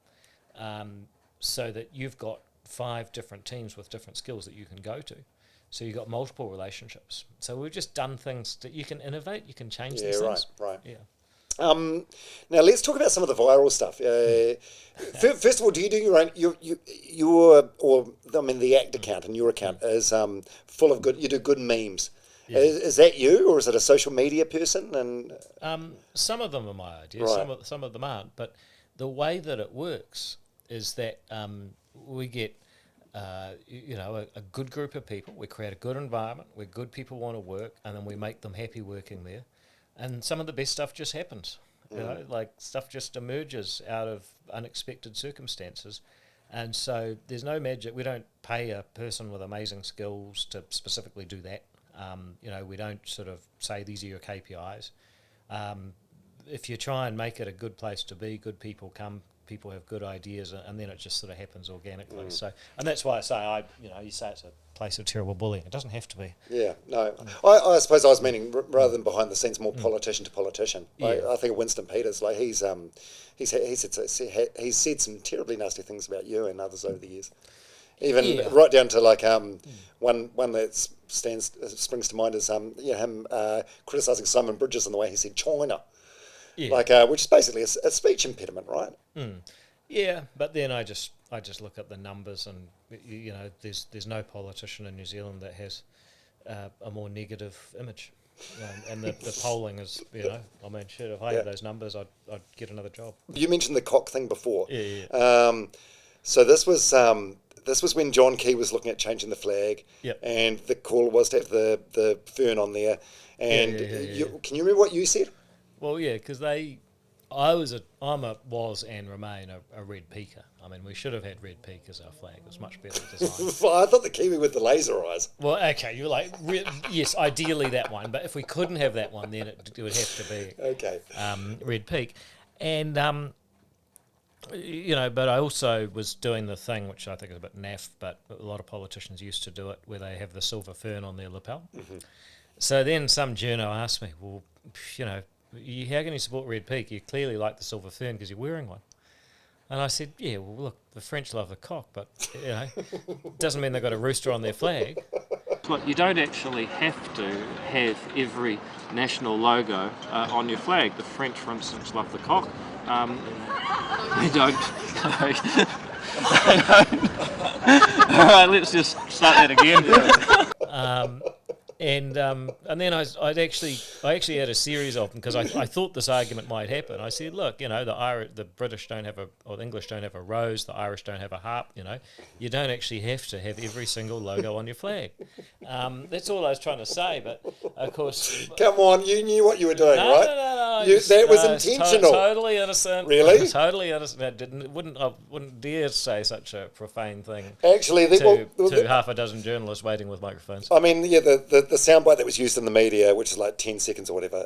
so that you've got 5 different teams with different skills that you can go to. So you've got multiple relationships. So we've just done things that you can innovate, you can change these things. Right. Yeah. Now let's talk about some of the viral stuff. First of all, do you do your own? The ACT account and your account is full of good. You do good memes. Yeah. Is that you, or is it a social media person? And some of them are my ideas. Right. Some of them aren't. But the way that it works is that we get a good group of people. We create a good environment where good people want to work, and then we make them happy working there. And some of the best stuff just happens, like stuff just emerges out of unexpected circumstances. And so there's no magic. We don't pay a person with amazing skills to specifically do that. We don't sort of say these are your KPIs. If you try and make it a good place to be, good people come, people have good ideas, and then it just sort of happens organically. So, and that's why I say, you say it's a place of terrible bullying. It doesn't have to be. Yeah, no. I suppose I was meaning rather than behind the scenes, more politician to politician. Yeah. I think of Winston Peters. Like he's said some terribly nasty things about you and others over the years. Even right down to like one that springs to mind is him criticising Simon Bridges and the way he said China. Yeah. Which is basically a speech impediment, right? Yeah, but then I just look at the numbers, and there's no politician in New Zealand that has a more negative image, and the polling is shit. If I had those numbers, I'd get another job. You mentioned the cock thing before. Yeah. So this was when John Key was looking at changing the flag, and the call was to have the Fern on there. And can you remember what you said? Well, yeah, because I was and remain a red peaker. I mean, we should have had red peak as our flag. It was much better designed. I thought the Kiwi with the laser eyes. Well, okay, you're like, yes, ideally that one. But if we couldn't have that one, then it would have to be red peak. And, but I also was doing the thing, which I think is a bit naff, but a lot of politicians used to do it, where they have the silver fern on their lapel. Mm-hmm. So then some journo asked me, well, how can you support red peak? You clearly like the silver fern because you're wearing one. And I said, yeah, well, look, the French love the cock, but, doesn't mean they've got a rooster on their flag. But you don't actually have to have every national logo on your flag. The French, for instance, love the cock. They don't. All right, let's just start that again. And then I actually had a series of them because I thought this argument might happen. I said, look, the British don't have or the English don't have a rose, the Irish don't have a harp. You don't actually have to have every single logo on your flag. That's all I was trying to say. But of course, come on, you knew what you were doing, right? No. That was intentional. Totally innocent. Really? Totally innocent. I wouldn't dare say such a profane thing. Actually, to half a dozen journalists waiting with microphones. I mean, yeah, the soundbite that was used in the media, which is like 10 seconds or whatever,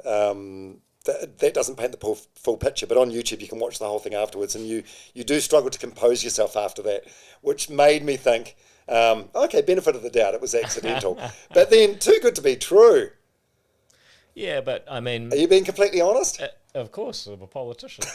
that doesn't paint the full picture. But on YouTube, you can watch the whole thing afterwards, and you do struggle to compose yourself after that, which made me think, okay, benefit of the doubt, it was accidental. But then, too good to be true. Yeah, but I mean... Are you being completely honest? Of course, I'm a politician.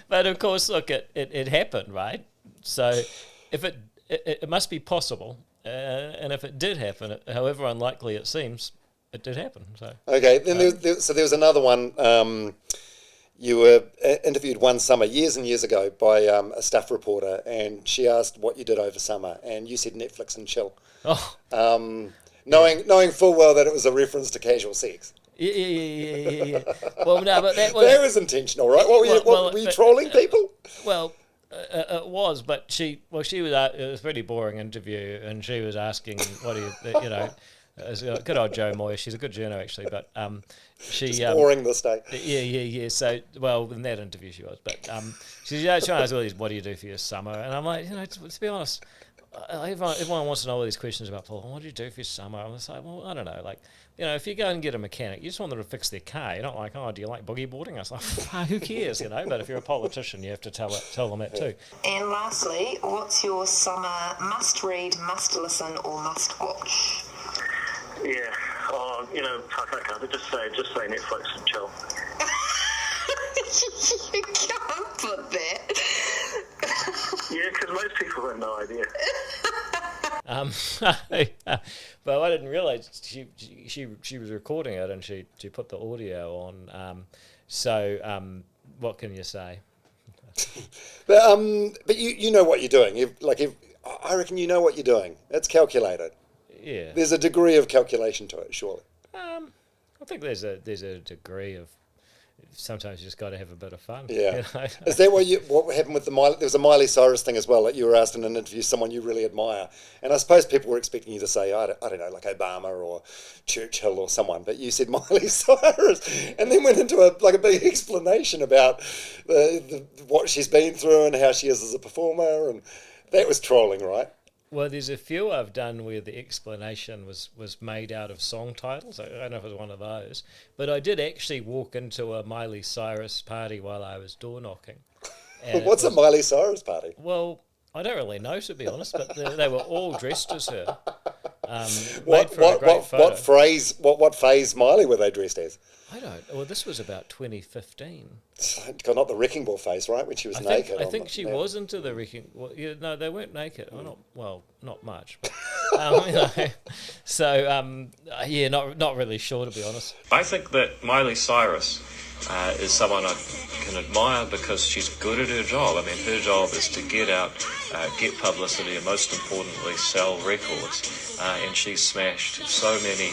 But of course, look, it happened, right? So if it must be possible. And if it did happen, however unlikely it seems, it did happen. So okay, then there was another one. You were interviewed one summer, years and years ago, by a staff reporter, and she asked what you did over summer, and you said Netflix and chill. Oh. Knowing full well that it was a reference to casual sex. Yeah. Well, no, but that was intentional, right? Were you trolling people? Well. It was, but she was. It was a pretty boring interview, and she was asking, "What do you, good old Joe Moyes. She's a good journo actually, but she just boring this day. Yeah. So, well, in that interview she was, but she's trying to ask all these, "What do you do for your summer?" And I'm like, to be honest, everyone wants to know all these questions about Paul. What do you do for your summer? I'm just like, well, I don't know, like. If you go and get a mechanic, you just want them to fix their car. You're not like, oh, do you like boogie boarding? I was like, who cares, But if you're a politician, you have to tell them that too. And lastly, what's your summer must-read, must-listen or must-watch? Yeah, I can't. Just say Netflix and chill. You can't put that. Yeah, because most people have no idea. But I didn't realise she was recording it and she put the audio on. So what can you say? But you know what you're doing. I reckon you know what you're doing. It's calculated. Yeah. There's a degree of calculation to it, surely. I think there's a degree of. Sometimes you just got to have a bit of fun. Yeah. Is that what happened with the Miley? There was a Miley Cyrus thing as well. Like you were asked in an interview someone you really admire, and I suppose people were expecting you to say I don't know, like Obama or Churchill or someone, but you said Miley Cyrus, and then went into a big explanation about what she's been through and how she is as a performer, and that was trolling, right? Well, there's a few I've done where the explanation was made out of song titles. I don't know if it was one of those. But I did actually walk into a Miley Cyrus party while I was door knocking. What's a Miley Cyrus party? Well, I don't really know, to be honest, but they were all dressed as her. What phase Miley were they dressed as? I don't. Well, this was about 2015. Not the wrecking ball phase, right? When she was naked. I think she was into the wrecking. Well, no, they weren't naked. Not much. But, So not really sure, to be honest. I think that Miley Cyrus is someone I can admire because she's good at her job. I mean, her job is to get out, get publicity, and most importantly, sell records. And she's smashed so many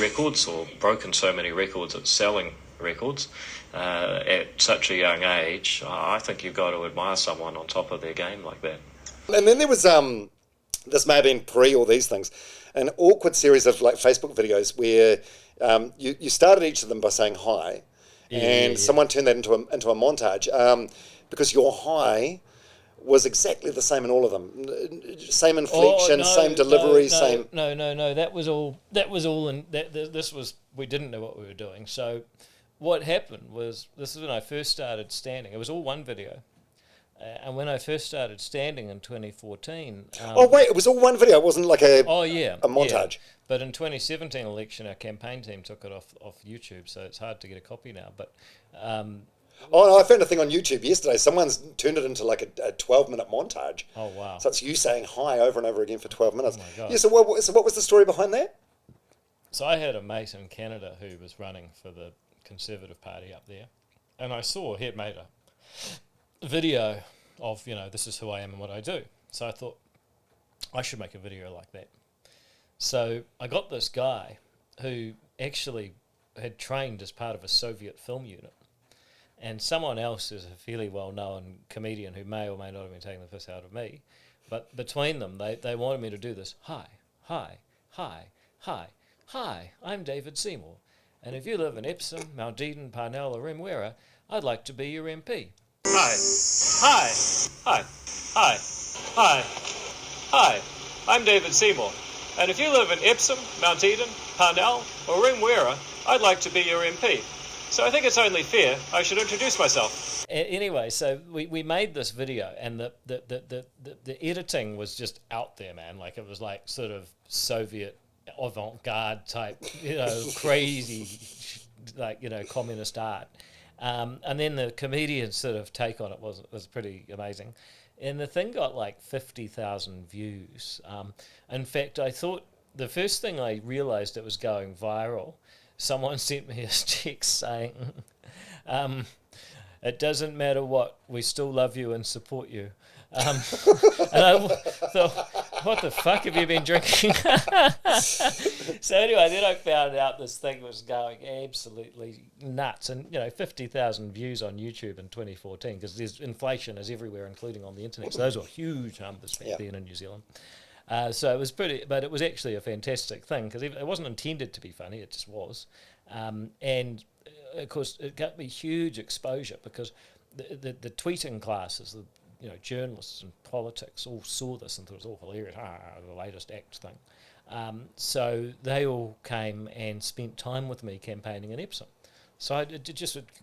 records, or broken so many records at selling records at such a young age. I think you've got to admire someone on top of their game like that. And then there was this may have been pre all these things, an awkward series of like Facebook videos where you started each of them by saying hi, and someone turned that into a montage because your hi was exactly the same in all of them. Same inflection, same delivery, same. No. That was all. And this was. We didn't know what we were doing. So, what happened was this is when I first started standing. It was all one video, and when I first started standing in 2014. It was all one video. It wasn't like a montage. Yeah. But in 2017 election, our campaign team took it off YouTube, so it's hard to get a copy now. But. I found a thing on YouTube yesterday. Someone's turned it into like a 12-minute montage. Oh, wow. So it's you saying hi over and over again for 12 minutes. Oh, my God. Yeah, so what was the story behind that? So I had a mate in Canada who was running for the Conservative Party up there. And I saw he had made a video of, this is who I am and what I do. So I thought I should make a video like that. So I got this guy who actually had trained as part of a Soviet film unit. And someone else is a fairly well-known comedian who may or may not have been taking the piss out of me. But between them, they wanted me to do this. Hi, I'm David Seymour. And if you live in Epsom, Mount Eden, Parnell or Remuera, I'd like to be your MP. Hi, I'm David Seymour. And if you live in Epsom, Mount Eden, Parnell or Remuera, I'd like to be your MP. So I think it's only fair I should introduce myself. Anyway, so we made this video, and the editing was just out there, man. Like, it was like sort of Soviet avant-garde type, crazy, communist art. And then the comedian's sort of take on it was pretty amazing. And the thing got like 50,000 views. In fact, I thought the first thing I realised it was going viral, someone sent me a text saying, it doesn't matter what, we still love you and support you. And I thought, what the fuck have you been drinking? So anyway, then I found out this thing was going absolutely nuts. And, 50,000 views on YouTube in 2014, because there's inflation is everywhere, including on the internet. So those were huge numbers back then in New Zealand. So it was but it was actually a fantastic thing, because it wasn't intended to be funny, it just was. And of course, it got me huge exposure, because the tweeting classes, journalists and politics all saw this and thought it was all hilarious, the latest act thing. So they all came and spent time with me campaigning in Epsom. So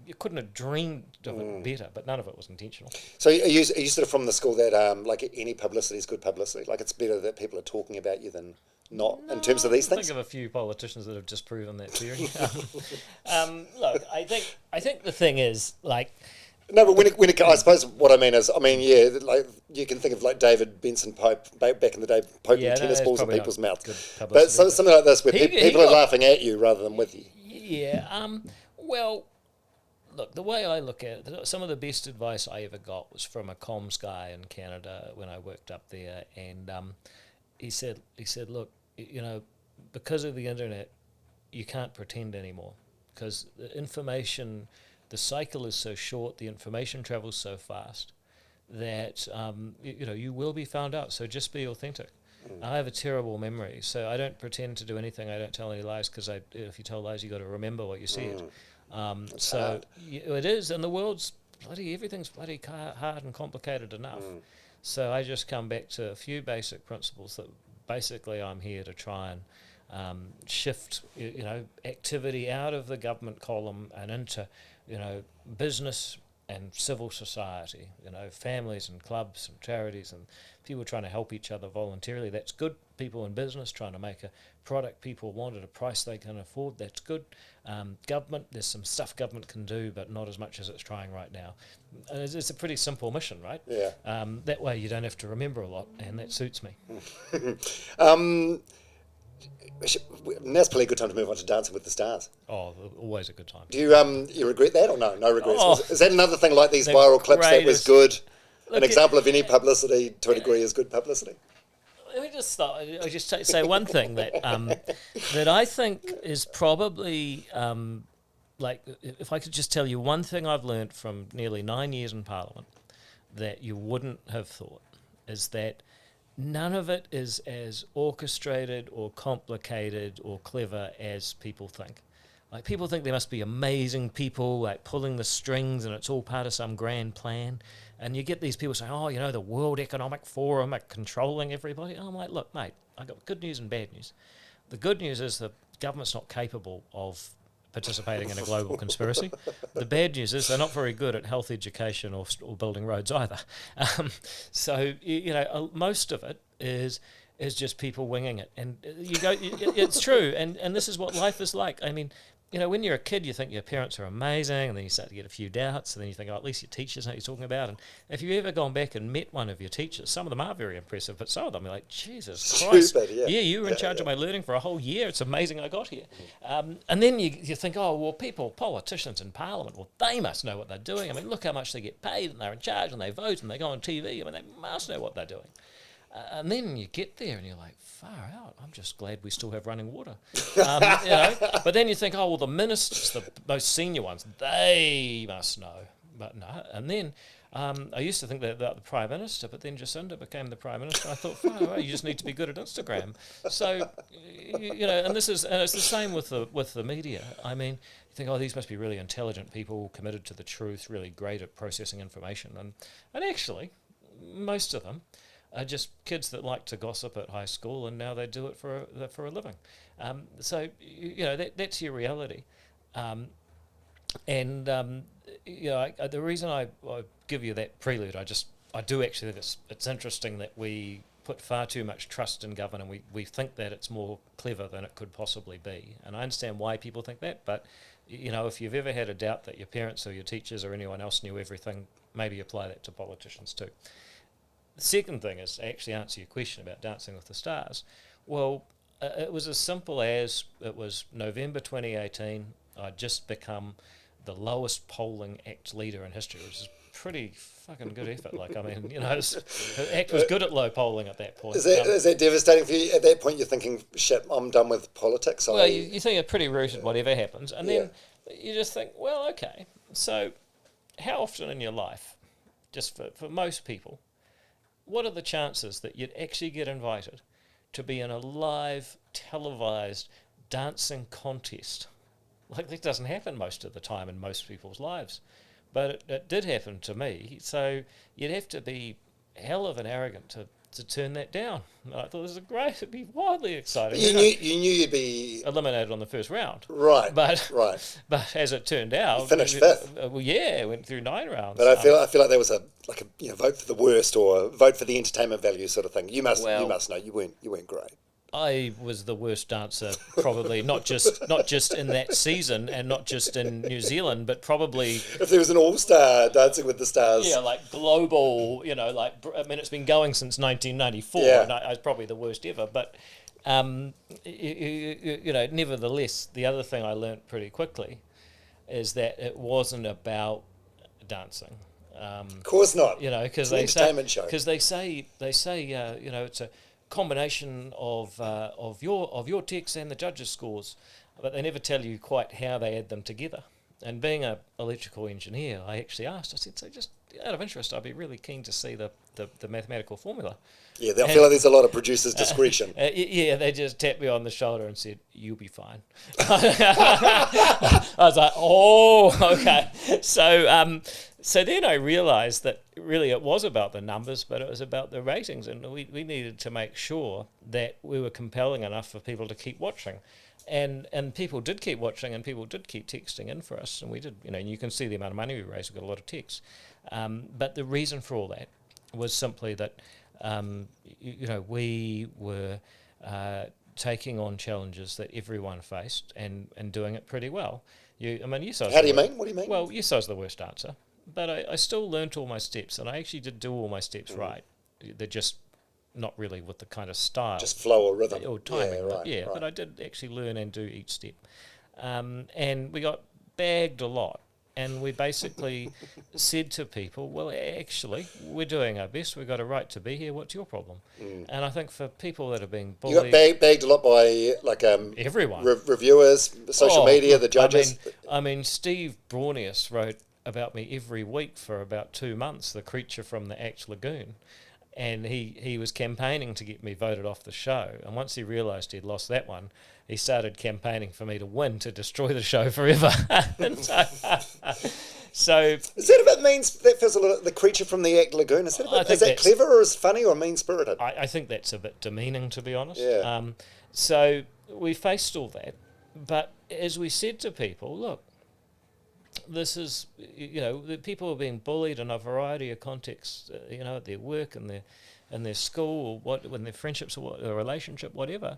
you couldn't have dreamed of it better, but none of it was intentional. So are you sort of from the school that like any publicity is good publicity? Like, it's better that people are talking about you than not, in terms of these things? I think of a few politicians that have disproven that theory. Look, I think the thing is, like... No, but when it, I suppose what I mean is, like, you can think of like David Benson Pope back in the day, poking tennis balls in people's mouths. But something like this, where people are laughing at you rather than with you. Yeah. Well, look, the way I look at it, some of the best advice I ever got was from a comms guy in Canada when I worked up there, and he said, look, because of the internet, you can't pretend anymore, because the information. The cycle is so short, the information travels so fast that, you will be found out. So just be authentic. I have a terrible memory, so I don't pretend to do anything. I don't tell any lies, because if you tell lies, you got to remember what you said. So it is, and the world's everything's bloody hard and complicated enough. So I just come back to a few basic principles that basically I'm here to try and shift, activity out of the government column and into, business and civil society, families and clubs and charities and people trying to help each other voluntarily. That's good. People in business trying to make a product people want at a price they can afford. That's good. Government, there's some stuff government can do, but not as much as it's trying right now. It's a pretty simple mission, right? Yeah. That way you don't have to remember a lot, and that suits me. Now's probably a good time to move on to Dancing with the Stars. Oh, always a good time. Do you regret that, or no? No regrets. Is that another thing like these viral clips that was good? An example of any publicity to a degree is good publicity? Let me just start. I just say one thing that that I think is probably like, if I could just tell you one thing I've learned from nearly 9 years in Parliament that you wouldn't have thought, is that none of it is as orchestrated or complicated or clever as people think. Like, people think there must be amazing people like pulling the strings and it's all part of some grand plan. And you get these people saying, the World Economic Forum are controlling everybody. And I'm like, look, mate, I've got good news and bad news. The good news is the government's not capable of participating in a global conspiracy. The bad news is they're not very good at health education or building roads either. So most of it is just people winging it, and it's true, and this is what life is like. I mean, when you're a kid, you think your parents are amazing, and then you start to get a few doubts, and then you think, at least your teachers know what you're talking about. And if you've ever gone back and met one of your teachers, some of them are very impressive, but some of them are like, Jesus Christ, you were in charge of my learning for a whole year. It's amazing I got here. And then you think, politicians in Parliament, they must know what they're doing. I mean, look how much they get paid, and they're in charge, and they vote, and they go on TV. I mean, they must know what they're doing. And then you get there and you're like, far out, I'm just glad we still have running water. But then you think, oh, well, the ministers, the most senior ones, they must know. But no. And then I used to think that about the Prime Minister, but then Jacinda became the Prime Minister. I thought, far out, you just need to be good at Instagram. So, and it's the same with the media. I mean, you think, oh, these must be really intelligent people, committed to the truth, really great at processing information. And actually, most of them are just kids that like to gossip at high school, and now they do it for a living. So that's your reality. The reason I give you that prelude, I do actually think it's interesting that we put far too much trust in government, and we think that it's more clever than it could possibly be. And I understand why people think that, but if you've ever had a doubt that your parents or your teachers or anyone else knew everything, maybe apply that to politicians too. The second thing is to actually answer your question about Dancing with the Stars. Well, it was as simple as it was November 2018. I'd just become the lowest polling ACT leader in history, which is pretty fucking good effort. The ACT was good at low polling at that point. Is that devastating for you? At that point, you're thinking, shit, I'm done with politics. Well, you think you're pretty rooted whatever happens. And then you just think, well, okay, so how often in your life, just for most people, what are the chances that you'd actually get invited to be in a live, televised dancing contest? That doesn't happen most of the time in most people's lives. But it did happen to me. So you'd have to be hell of an arrogant to turn that down. And I thought, this is great. It'd be wildly exciting. You knew you'd be eliminated on the first round. Right. But as it turned out, you finished fifth. Went through 9 rounds. But I feel like there was a vote for the worst or vote for the entertainment value sort of thing. You must know you weren't great. I was the worst dancer, probably not just in that season and not just in New Zealand, but probably if there was an all-star Dancing with the Stars. Yeah, like global. It's been going since 1994, and I was probably the worst ever. But nevertheless, the other thing I learnt pretty quickly is that it wasn't about dancing. Of course not. Because they say it's a combination of your text and the judges' scores, but they never tell you quite how they add them together. And being an electrical engineer, I actually asked. I said, so just out of interest, I'd be really keen to see the mathematical formula. Yeah, I feel like there's a lot of producers' discretion. They just tapped me on the shoulder and said, "You'll be fine." I was like, "Oh, okay." So then I realised that really it was about the numbers, but it was about the ratings, and we needed to make sure that we were compelling enough for people to keep watching. And people did keep watching, and people did keep texting in for us, and we did. You can see the amount of money we raised. We got a lot of texts, but the reason for all that was simply that we were taking on challenges that everyone faced and doing it pretty well. You saw. How do you mean? What do you mean? Well, you saw as the worst dancer, but I still learnt all my steps, and I actually did do all my steps right. They're just not really with the kind of style. Just flow or rhythm. Or timing. Right. But I did actually learn and do each step. And we got bagged a lot. And we basically said to people, well, actually, we're doing our best. We've got a right to be here. What's your problem? And I think for people that are being bullied... You got bagged a lot by everyone. Reviewers, social media, the judges. I mean, Steve Braunius wrote about me every week for about 2 months, the creature from the ACT Lagoon. And he was campaigning to get me voted off the show. And once he realised he'd lost that one, he started campaigning for me to win, to destroy the show forever. So is that about that feels a little the creature from the ACT Lagoon? Is that clever or is funny or mean spirited? I think that's a bit demeaning, to be honest. Yeah. So we faced all that, but as we said to people, look, this is, the people are being bullied in a variety of contexts, at their work and their school, or when their friendships or their relationship, whatever.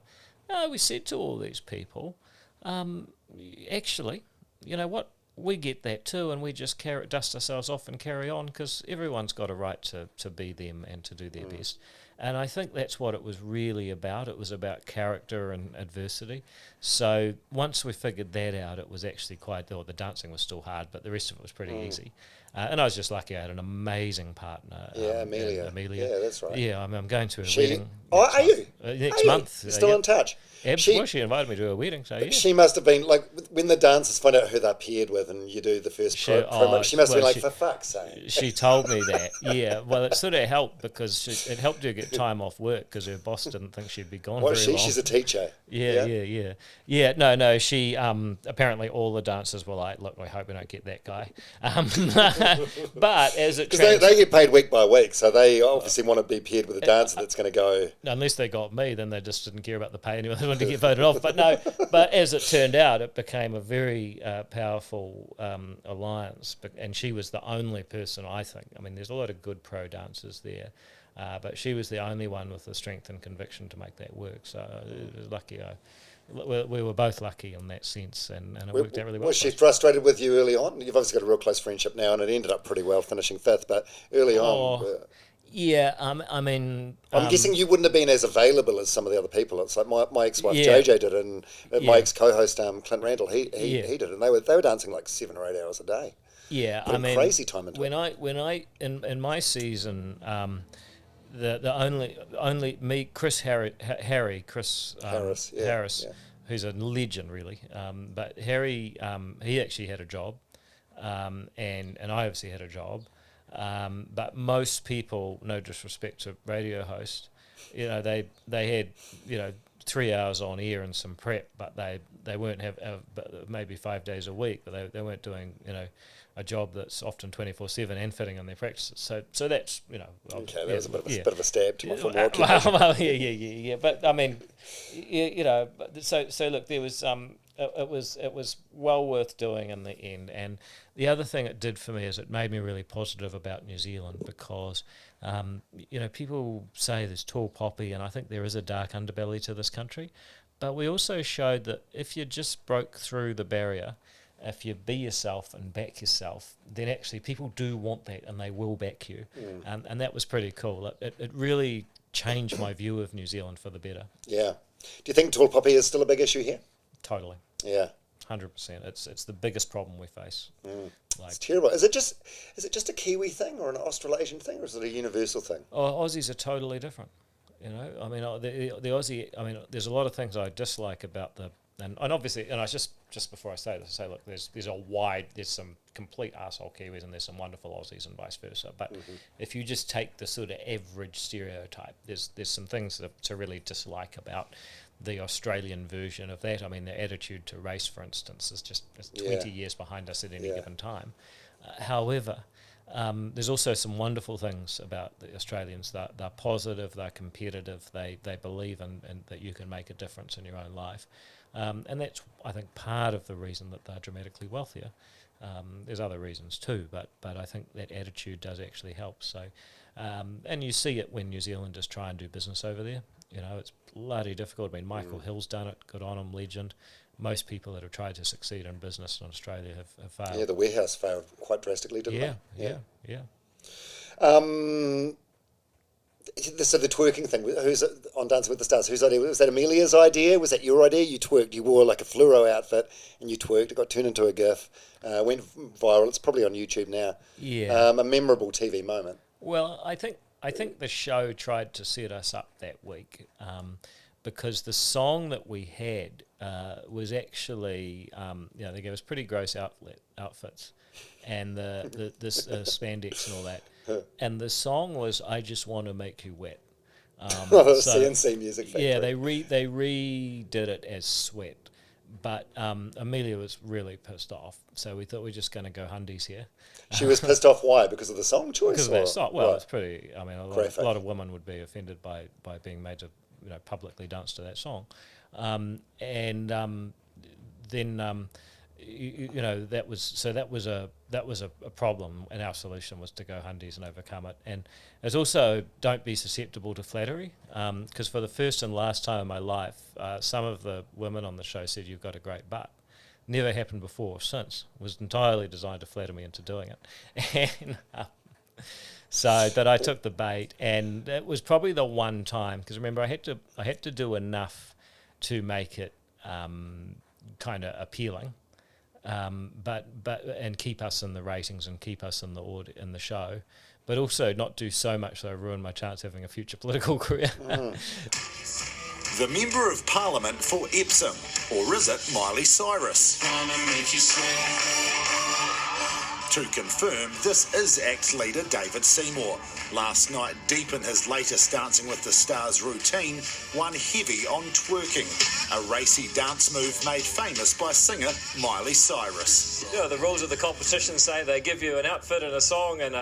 We said to all these people, actually, you know what, we get that too, and we just dust ourselves off and carry on, because everyone's got a right to be them and to do their best. And I think that's what it was really about. It was about character and adversity. So once we figured that out, it was actually the dancing was still hard, but the rest of it was pretty easy. And I was just lucky. I had an amazing partner. Amelia. Amelia. Yeah, that's right. Yeah, I'm going to a She- wedding. Oh, next are you? month. Next Are you? month. You're still yeah. in touch. Well, she invited me to a wedding, so yeah. She must have been like when the dancers find out who they're paired with, and you do the first promo. She must have been like, for fuck's sake. She told me that. Yeah, well, it sort of helped because it helped her get time off work because her boss didn't think she'd be gone What very is she? long. She's a teacher. Yeah. No. She apparently all the dancers were like, "Look, I hope we don't get that guy." But as it Because they get paid week by week, so they obviously want to be paired with a dancer that's going to go. unless they got me, then they just didn't care about the pay anyway. They wanted to get voted off. But no, but as it turned out, it became a very powerful alliance. And she was the only person, I think. I mean, there's a lot of good pro dancers there, but she was the only one with the strength and conviction to make that work. So it was lucky. We were both lucky in that sense, and it worked out really well. Was she frustrated with you early on? You've obviously got a real close friendship now, and it ended up pretty well, finishing fifth. But early on. Yeah, I mean... I'm guessing you wouldn't have been as available as some of the other people. It's like my ex-wife Yeah. JJ did, and my ex-co-host Clint Randall, he did, and they were dancing like 7 or 8 hours a day. Yeah, Put I mean... crazy time into when it. In my season, the only me, Chris Harris, who's a legend really, but Harry, he actually had a job, and I obviously had a job. But most people, no disrespect to radio hosts, they had 3 hours on air and some prep, but they weren't but maybe 5 days a week, but they weren't doing a job that's often 24/7 and fitting in their practices. So that's Okay, that was a bit of a stab to my former well, yeah. But I mean, so look, there was it was well worth doing in the end. And the other thing it did for me is it made me really positive about New Zealand because, people say there's tall poppy, and I think there is a dark underbelly to this country. But we also showed that if you just broke through the barrier, if you be yourself and back yourself, then actually people do want that and they will back you. And that was pretty cool. It really changed my view of New Zealand for the better. Yeah. Do you think tall poppy is still a big issue here? Totally. Yeah. 100%. It's the biggest problem we face. It's terrible. Is it just a Kiwi thing or an Australasian thing, or is it a universal thing? Aussies are totally different. I mean, the Aussie. I mean, there's a lot of things I dislike about and obviously, and I just before I say this, I say, look, there's some complete arsehole Kiwis and there's some wonderful Aussies and vice versa. But if you just take the sort of average stereotype, there's some things to really dislike about the Australian version of that. I mean, the attitude to race, for instance, is just 20 years behind us at any given time. However, there's also some wonderful things about the Australians. They're positive, they're competitive, they believe in that you can make a difference in your own life. And that's, I think, part of the reason that they're dramatically wealthier. There's other reasons too, but I think that attitude does actually help. So, and you see it when New Zealanders try and do business over there. It's bloody difficult. I mean, Michael Hill's done it, good on him, legend. Most people that have tried to succeed in business in Australia have failed. Yeah, the warehouse failed quite drastically, didn't they? Yeah. So the twerking thing, who's on Dancing with the Stars? Whose idea was that? Amelia's idea? Was that your idea? You twerked. You wore like a fluoro outfit and you twerked. It got turned into a GIF. Went viral. It's probably on YouTube now. Yeah. A memorable TV moment. Well, I think the show tried to set us up that week because the song that we had was actually they gave us pretty gross outfits and the spandex and all that. And the song was "I Just Want to Make You Wet." CNC Music Factory. Yeah, they redid it as Sweat, but Amelia was really pissed off. So we thought we're just going to go Hundies here. She was pissed off. Why? Because of the song choice? Because of that song. Well, it's pretty. I mean, a lot of women would be offended by being made to publicly dance to that song, then that was a problem, and our solution was to go Hundies and overcome it. And it's also don't be susceptible to flattery, because for the first and last time in my life, some of the women on the show said you've got a great butt. Never happened before or since. It was entirely designed to flatter me into doing it. And but I took the bait, and it was probably the one time, because remember I had to do enough to make it kind of appealing. but and keep us in the ratings and keep us in the show, but also not do so much that I ruin my chance of having a future political career. The Member of Parliament for Epsom, or is it Miley Cyrus? To confirm, this is ACT leader David Seymour. Last night, deep in his latest Dancing with the Stars routine, one heavy on twerking, a racy dance move made famous by singer Miley Cyrus. You know, the rules of the competition say they give you an outfit and a song and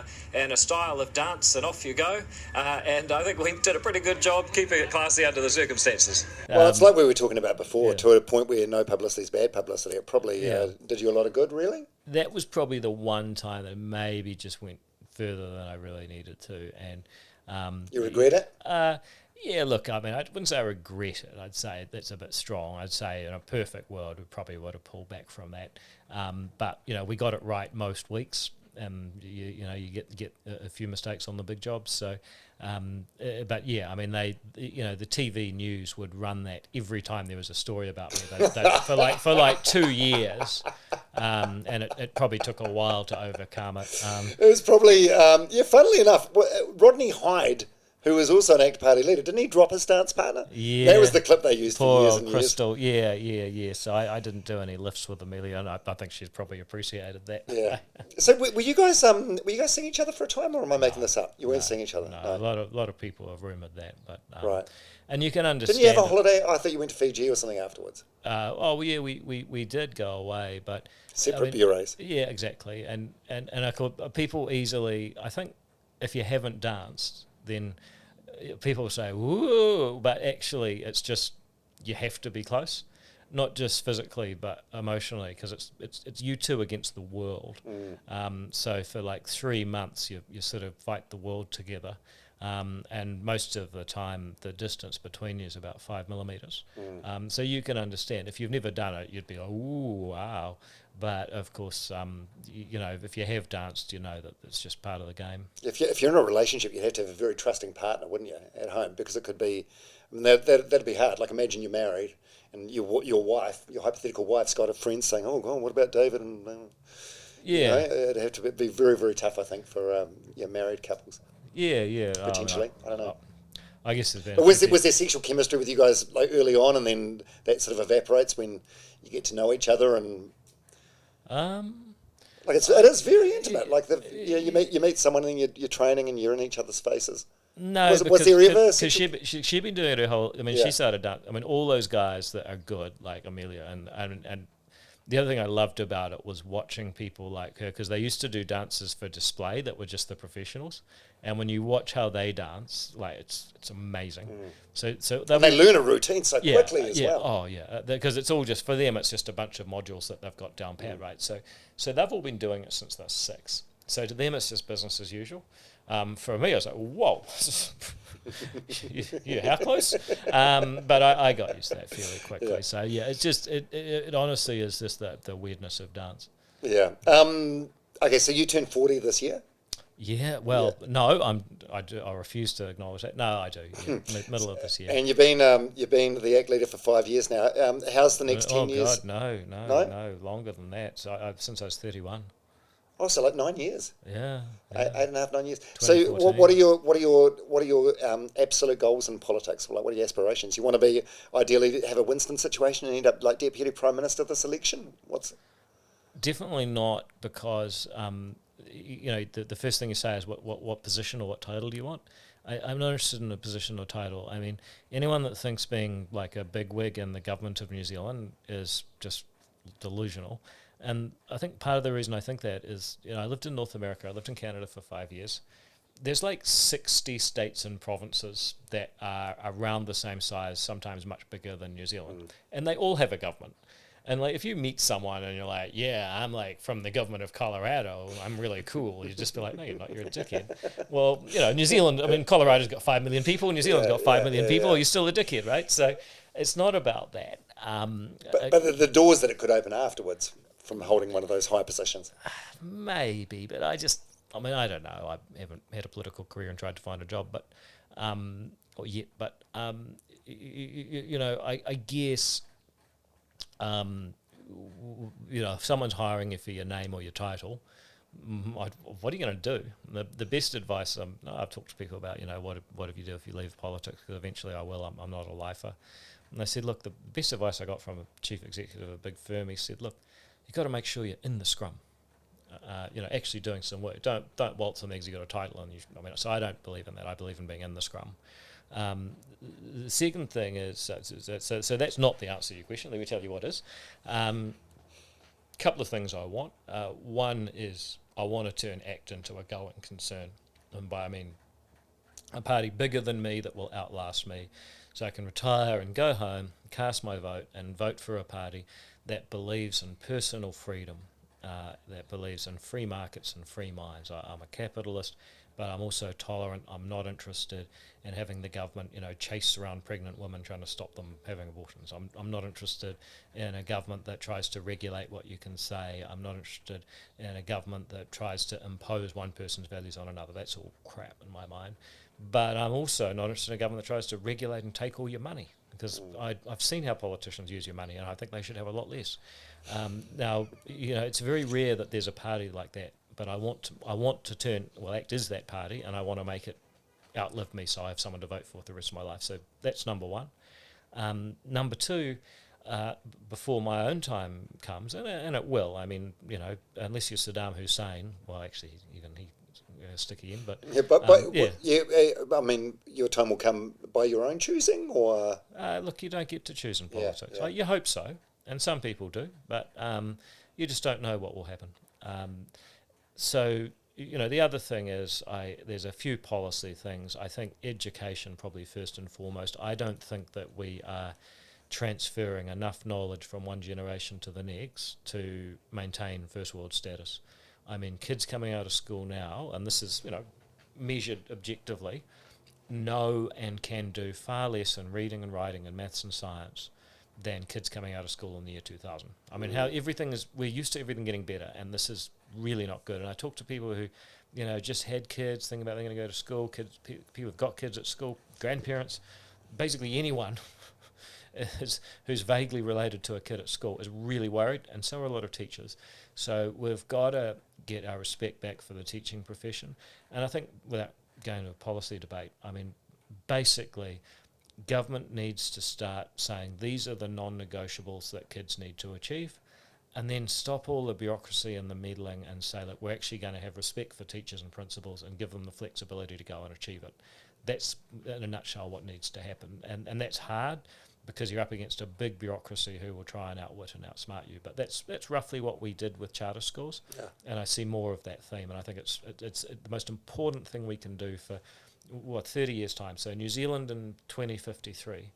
a style of dance, and off you go. And I think we did a pretty good job keeping it classy under the circumstances. Well, it's like we were talking about before, to a point where no publicity is bad publicity. It probably did you a lot of good, really? That was probably the one time that maybe just went further than I really needed to. And you regret it? Yeah, look, I mean, I wouldn't say I regret it. I'd say that's a bit strong. I'd say in a perfect world, we probably would have pulled back from that. But, you know, we got it right most weeks. You get a few mistakes on the big jobs. So, but yeah, I mean, the TV news would run that every time there was a story about me for like 2 years, and it probably took a while to overcome it. It was probably funnily enough, Rodney Hyde, who was also an ACT Party leader, didn't he drop his dance partner? Yeah. That was the clip they used for years and Crystal. Yeah. So I didn't do any lifts with Amelia, and I think she's probably appreciated that. Yeah. So were you guys seeing each other for a time, or am I making this up? You weren't seeing each other? No, a lot of people have rumoured that, but right. And you can understand. Didn't you have a holiday? I thought you went to Fiji or something afterwards. We did go away, but separate bureaus. Yeah, exactly. And people easily. I think if you haven't danced, then people say, woo, but actually it's just, you have to be close, not just physically, but emotionally, because it's you two against the world. So for like 3 months, you sort of fight the world together. And most of the time, the distance between you is about 5 millimeters. So you can understand. If you've never done it, you'd be like, ooh, wow. But of course, if you have danced, you know that it's just part of the game. If you're in a relationship, you'd have to have a very trusting partner, wouldn't you, at home? Because it could be, I mean, that'd be hard. Like, imagine you're married and your wife, your hypothetical wife's got a friend saying, "Oh God, what about David?" And it'd have to be very, very tough, I think, for married couples. Yeah. Potentially, I don't know. I guess there's been. But was there sexual chemistry with you guys like early on, and then that sort of evaporates when you get to know each other and? Like it is very intimate. Like you meet someone and you're training and you're in each other's faces. No, was there ever? Because she'd been doing it her whole. I mean, she started dance. I mean, all those guys that are good, like Amelia, and the other thing I loved about it was watching people like her, because they used to do dances for display that were just the professionals, and when you watch how they dance, like it's amazing. So they learn a routine so quickly as well. Oh yeah, because it's all just for them. It's just a bunch of modules that they've got down pat, right? So they've all been doing it since they're 6. So to them, it's just business as usual. For me, I was like, whoa, how close? But I got used to that fairly quickly. Yeah. So yeah, it's just it honestly is just the weirdness of dance. Yeah. Okay, so you turned 40 this year. Yeah. Well, no, I refuse to acknowledge that. No, I do. Yeah, middle of this year. And you've been the ACT leader for 5 years now. How's the next 10 years? Oh God, no, longer than that. So since I was 31. Oh, so like 9 years. Yeah. 8.5, 9 years. So what are your absolute goals in politics? Like, what are your aspirations? You want to be ideally have a Winston situation and end up like deputy prime minister this election? Definitely not, because the first thing you say is what position or what title do you want? I'm not interested in a position or title. I mean, anyone that thinks being like a bigwig in the government of New Zealand is just delusional. And I think part of the reason I think that is, I lived in North America, I lived in Canada for 5 years. There's like 60 states and provinces that are around the same size, sometimes much bigger than New Zealand. And they all have a government. And like, if you meet someone and you're like, yeah, I'm like from the government of Colorado, I'm really cool, you just be like, no, you're not, you're a dickhead. Well, New Zealand, I mean, Colorado's got 5 million people, New Zealand's got 5 million people, you're still a dickhead, right? So it's not about that. But the doors that it could open afterwards from holding one of those high positions. Maybe, but I don't know. I haven't had a political career and tried to find a job, but I guess if someone's hiring you for your name or your title, what are you going to do? The best advice I've talked to people about, what do you do if you leave politics? Because eventually I will. I'm not a lifer. And they said, look, the best advice I got from a chief executive of a big firm, he said, look, you've got to make sure you're in the scrum. Actually doing some work. Don't waltz on eggs. You got a title, so I don't believe in that. I believe in being in the scrum. The second thing is so that's not the answer to your question. Let me tell you what is. Couple of things I want. One is I want to turn ACT into a going concern, and by I mean a party bigger than me that will outlast me, so I can retire and go home, cast my vote, and vote for a party that believes in personal freedom. That believes in free markets and free minds. I'm a capitalist, but I'm also tolerant. I'm not interested in having the government, chase around pregnant women trying to stop them having abortions. I'm not interested in a government that tries to regulate what you can say. I'm not interested in a government that tries to impose one person's values on another. That's all crap in my mind. But I'm also not interested in a government that tries to regulate and take all your money, because I've seen how politicians use your money, and I think they should have a lot less. Now, it's very rare that there's a party like that, but I want to turn, ACT is that party, and I want to make it outlive me so I have someone to vote for the rest of my life. So that's number one. Number two, before my own time comes, and it will, unless you're Saddam Hussein, well, actually, even he sticky in, but your time will come by your own choosing, or look, you don't get to choose in politics. Yeah. You hope so, and some people do, but you just don't know what will happen. So the other thing is, there's a few policy things. I think education probably first and foremost. I don't think that we are transferring enough knowledge from one generation to the next to maintain first world status. Kids coming out of school now, and this is, measured objectively, know and can do far less in reading and writing and maths and science than kids coming out of school in the year 2000. How everything is, we're used to everything getting better, and this is really not good. And I talk to people who, just had kids, thinking about they're going to go to school, kids, people who've got kids at school, grandparents, basically anyone who's vaguely related to a kid at school is really worried, and so are a lot of teachers. So we've got to get our respect back for the teaching profession. And I think, without going to a policy debate, basically government needs to start saying these are the non-negotiables that kids need to achieve, and then stop all the bureaucracy and the meddling and say, look, we're actually going to have respect for teachers and principals and give them the flexibility to go and achieve it. That's, in a nutshell, what needs to happen. And that's hard, because you're up against a big bureaucracy who will try and outwit and outsmart you. But that's roughly what we did with charter schools, and I see more of that theme. And I think it's the most important thing we can do for 30 years' time. So New Zealand in 2053.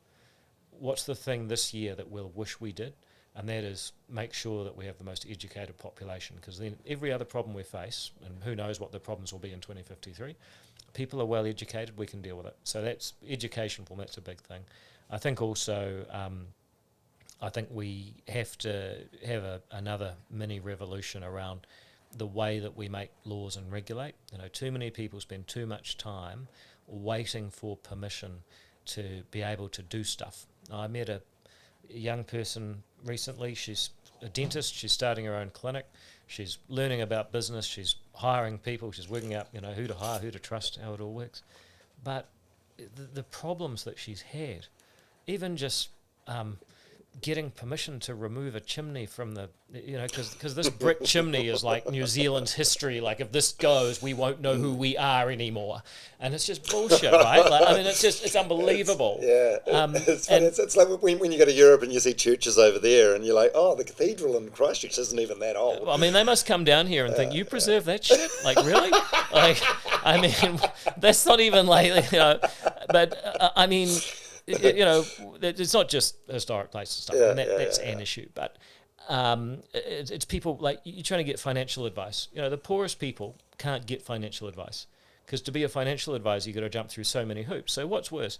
What's the thing this year that we'll wish we did? And that is make sure that we have the most educated population, because then every other problem we face, and who knows what the problems will be in 2053, people are well educated, we can deal with it. So that's education for me, that's a big thing. I think also, we have to have another mini revolution around the way that we make laws and regulate. Too many people spend too much time waiting for permission to be able to do stuff. I met a young person recently. She's a dentist. She's starting her own clinic. She's learning about business. She's hiring people. She's working out, who to hire, who to trust, how it all works. But the problems that she's had, even just getting permission to remove a chimney from the, because this brick chimney is like New Zealand's history. Like, if this goes, we won't know who we are anymore. And it's just bullshit, right? It's unbelievable. It's funny. It's like when you go to Europe and you see churches over there, and you're like, oh, the cathedral in Christchurch isn't even that old. They must come down here and think, you preserve that shit? Like, really? That's not even it's not just historic places and stuff, and that's an issue. But it's people, like, you're trying to get financial advice. The poorest people can't get financial advice, because to be a financial advisor, you've got to jump through so many hoops. So what's worse?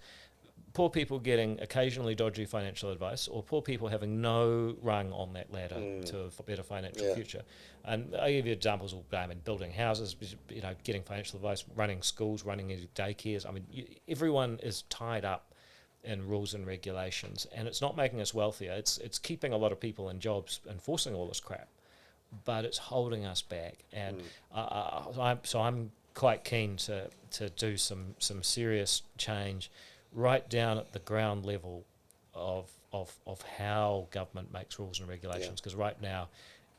Poor people getting occasionally dodgy financial advice, or poor people having no rung on that ladder to a better financial future. And I give you examples of building houses, getting financial advice, running schools, running daycares. Everyone is tied up in rules and regulations, and it's not making us wealthier. It's keeping a lot of people in jobs, enforcing all this crap, but it's holding us back. And I'm quite keen to do some serious change right down at the ground level of how government makes rules and regulations. Because right now,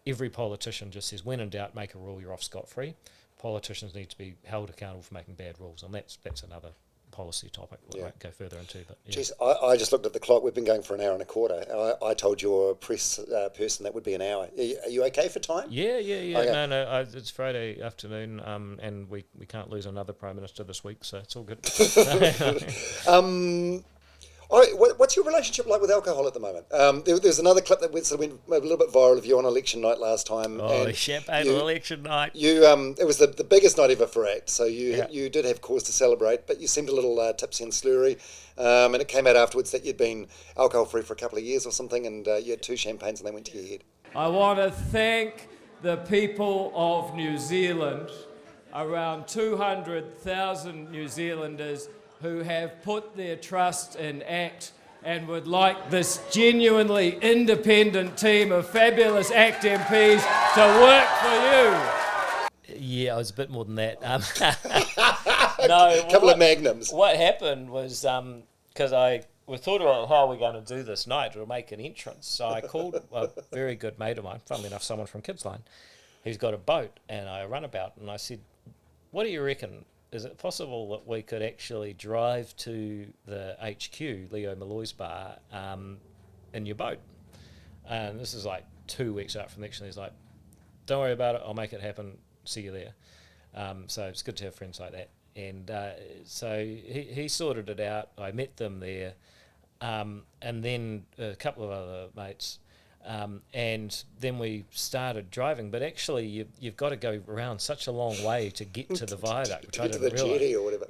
every politician just says, when in doubt, make a rule, you're off scot-free. Politicians need to be held accountable for making bad rules, and that's another policy topic we won't go further into. But Jeez, I just looked at the clock. We've been going for an hour and a quarter. I told your press person that would be an hour. Are you okay for time? Yeah. Okay. No, it's Friday afternoon, and we can't lose another Prime Minister this week, so it's all good. What's your relationship like with alcohol at the moment? There's another clip that went a little bit viral of you on election night last time. Oh, champagne on election night. It was the biggest night ever for ACT, so you did have cause to celebrate, but you seemed a little tipsy and slurry, and it came out afterwards that you'd been alcohol-free for a couple of years or something, and you had 2 champagnes and they went to your head. I want to thank the people of New Zealand, around 200,000 New Zealanders who have put their trust in ACT and would like this genuinely independent team of fabulous ACT MPs to work for you. Yeah, I was a bit more than that. A couple of magnums. What happened was, because we thought about how we're going to do this night to make an entrance, so I called a very good mate of mine, funnily enough, someone from Kidsline, who's got a boat, and I run about, and I said, what do you reckon? Is it possible that we could actually drive to the HQ, Leo Malloy's bar, in your boat? And this is like 2 weeks out from the election. He's like, don't worry about it, I'll make it happen, see you there. So it's good to have friends like that. And so he sorted it out. I met them there, and then a couple of other mates. And then we started driving, but actually you've got to go around such a long way to get to the viaduct, which I didn't realise. Jetty or whatever.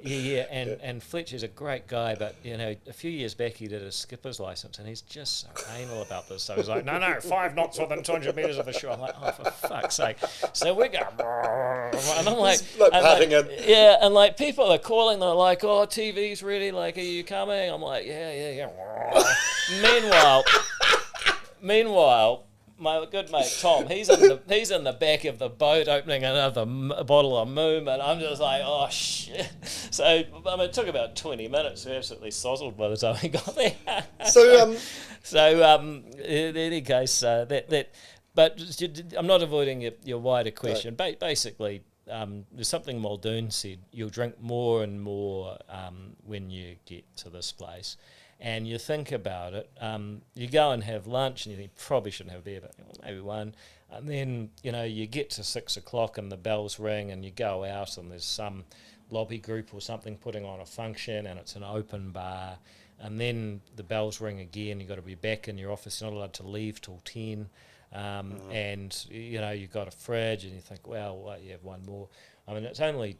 And Fletcher's a great guy, but a few years back he did a skipper's license, and he's just so anal about this. So he's like, no, 5 knots within 200 metres of the shore. I'm like, oh, for fuck's sake! So we're going, and I'm like, and like people are calling, they're like, oh, TV's ready, like, are you coming? I'm like, yeah. Meanwhile, my good mate Tom, he's in the back of the boat opening another bottle of Moom, and I'm just like, oh shit. So it took about 20 minutes. We were absolutely sozzled by the time we got there. In any case, but I'm not avoiding your wider question. Right. Basically, there's something Muldoon said. You'll drink more and more when you get to this place. And you think about it, you go and have lunch and you think, probably shouldn't have a beer, but maybe one. And then, you get to 6 o'clock and the bells ring and you go out and there's some lobby group or something putting on a function and it's an open bar. And then the bells ring again, you've got to be back in your office, you're not allowed to leave till 10. And, you've got a fridge and you think, well, you have one more. I mean, it's only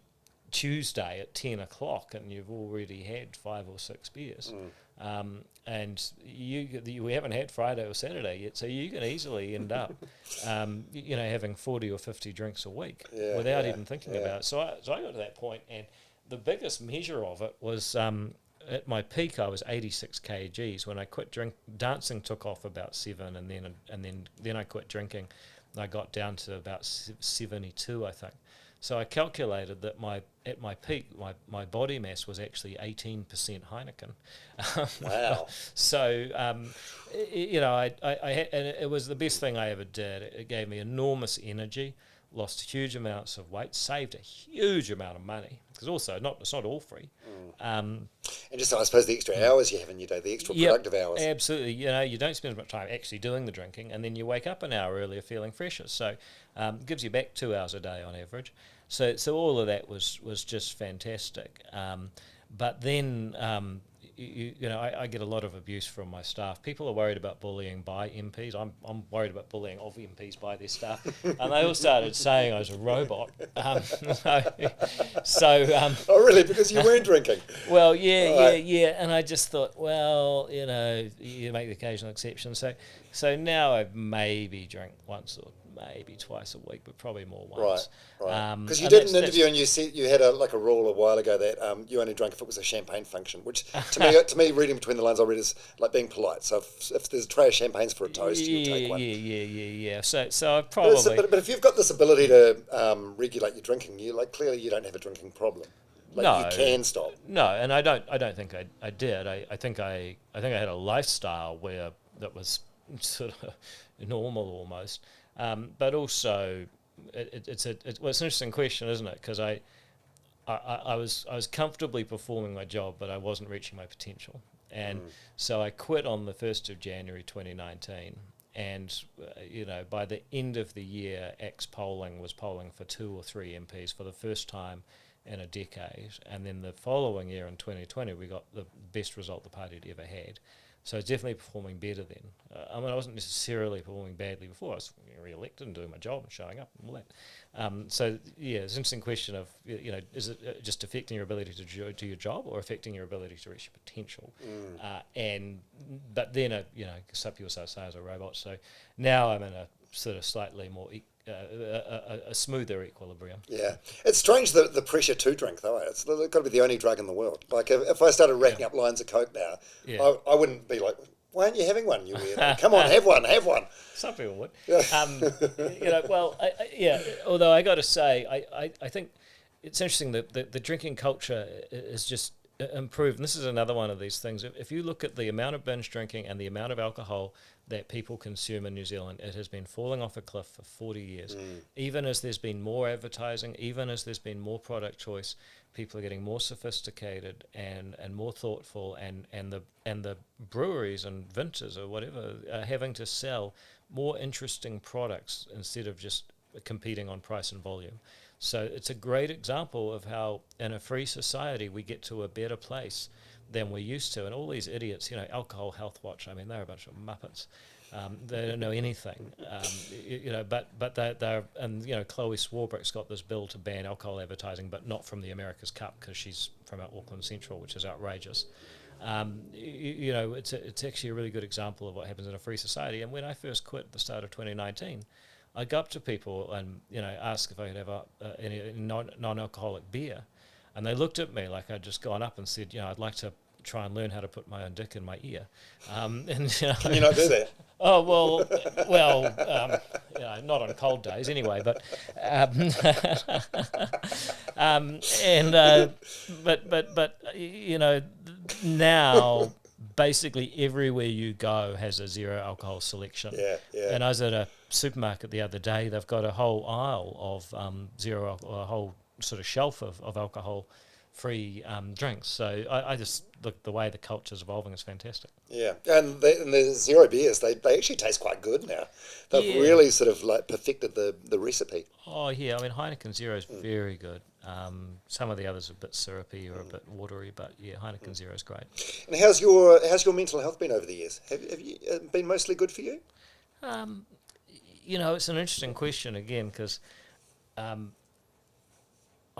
Tuesday at 10 o'clock and you've already had 5 or 6 beers. And we haven't had Friday or Saturday yet, so you can easily end up, having 40 or 50 drinks a week without even thinking about it. So I got to that point, and the biggest measure of it was at my peak. I was 86 kgs. When I quit dancing took off about 7, and then I quit drinking. I got down to about 72, I think. So I calculated that at my peak, my body mass was actually 18% Heineken. Wow. So, I had, and it was the best thing I ever did. It gave me enormous energy, lost huge amounts of weight, saved a huge amount of money, because also it's not all free. And just, I suppose, the extra hours you have in your day, the extra productive hours. Absolutely. You don't spend as much time actually doing the drinking, and then you wake up an hour earlier feeling fresher. So it gives you back 2 hours a day on average. So all of that was just fantastic. But then, I get a lot of abuse from my staff. People are worried about bullying by MPs. I'm worried about bullying of MPs by their staff. And they all started saying I was a robot. Oh, really? Because you weren't drinking? Well, yeah. And I just thought, well, you make the occasional exception. So now I maybe drink once or maybe twice a week, but probably more once. Right. Because you did an interview and you said you had a rule a while ago that you only drank if it was a champagne function, which to me, reading between the lines, I read as like being polite. So if there's a tray of champagnes for a toast, you take one. Yeah. So I probably. But if you've got this ability to regulate your drinking, clearly you don't have a drinking problem. No, you can stop. No, and I don't think I did. I think I had a lifestyle where that was sort of normal almost, but also it's an interesting question, isn't it? Because I was comfortably performing my job, but I wasn't reaching my potential, and so I quit on the 1st of January 2019. And by the end of the year, polling was polling for 2 or 3 MPs for the first time in a decade, and then the following year in 2020 we got the best result the party had ever had. So it's definitely performing better then. I wasn't necessarily performing badly before. I was re-elected and doing my job and showing up and all that. So yeah, it's an interesting question of is it just affecting your ability to do your job or affecting your ability to reach your potential? But then some people say I was a robot. So now I'm in a sort of slightly more a smoother equilibrium. Yeah, it's strange the pressure to drink though. It's got to be the only drug in the world. Like if I started racking up lines of coke now, I wouldn't be like, why aren't you having one? You weirdo. Come on, have one. Some people would. Although I got to say, I think it's interesting that the drinking culture is just improved. And this is another one of these things. If you look at the amount of binge drinking and the amount of alcohol that people consume in New Zealand, it has been falling off a cliff for 40 years. Even as there's been more advertising, even as there's been more product choice, people are getting more sophisticated and more thoughtful, and the breweries and vintners or whatever are having to sell more interesting products instead of just competing on price and volume. So it's a great example of how in a free society we get to a better place than we used to. And all these idiots, Alcohol Health Watch, they're a bunch of muppets. They don't know anything, but they're and Chloe Swarbrick's got this bill to ban alcohol advertising, but not from the America's Cup because she's from Auckland Central, which is outrageous. It's actually a really good example of what happens in a free society. And when I first quit at the start of 2019, I go up to people and ask if I could have any non-alcoholic beer, and they looked at me like I'd just gone up and said, I'd like to try and learn how to put my own dick in my ear. Can you not do that? Oh well, not on cold days anyway. But now basically everywhere you go has a zero alcohol selection. Yeah. And I was at a supermarket the other day. They've got a whole aisle of zero alcohol, a whole sort of shelf of alcohol-free drinks. So I just look, the way the culture's evolving is fantastic. Yeah, and the zero beers, they actually taste quite good now. They've really sort of like perfected the recipe. Oh yeah, Heineken Zero is very good. Some of the others are a bit syrupy or a bit watery, but yeah, Heineken Zero is great. And how's your mental health been over the years? Have you been mostly good for you? It's an interesting question again because I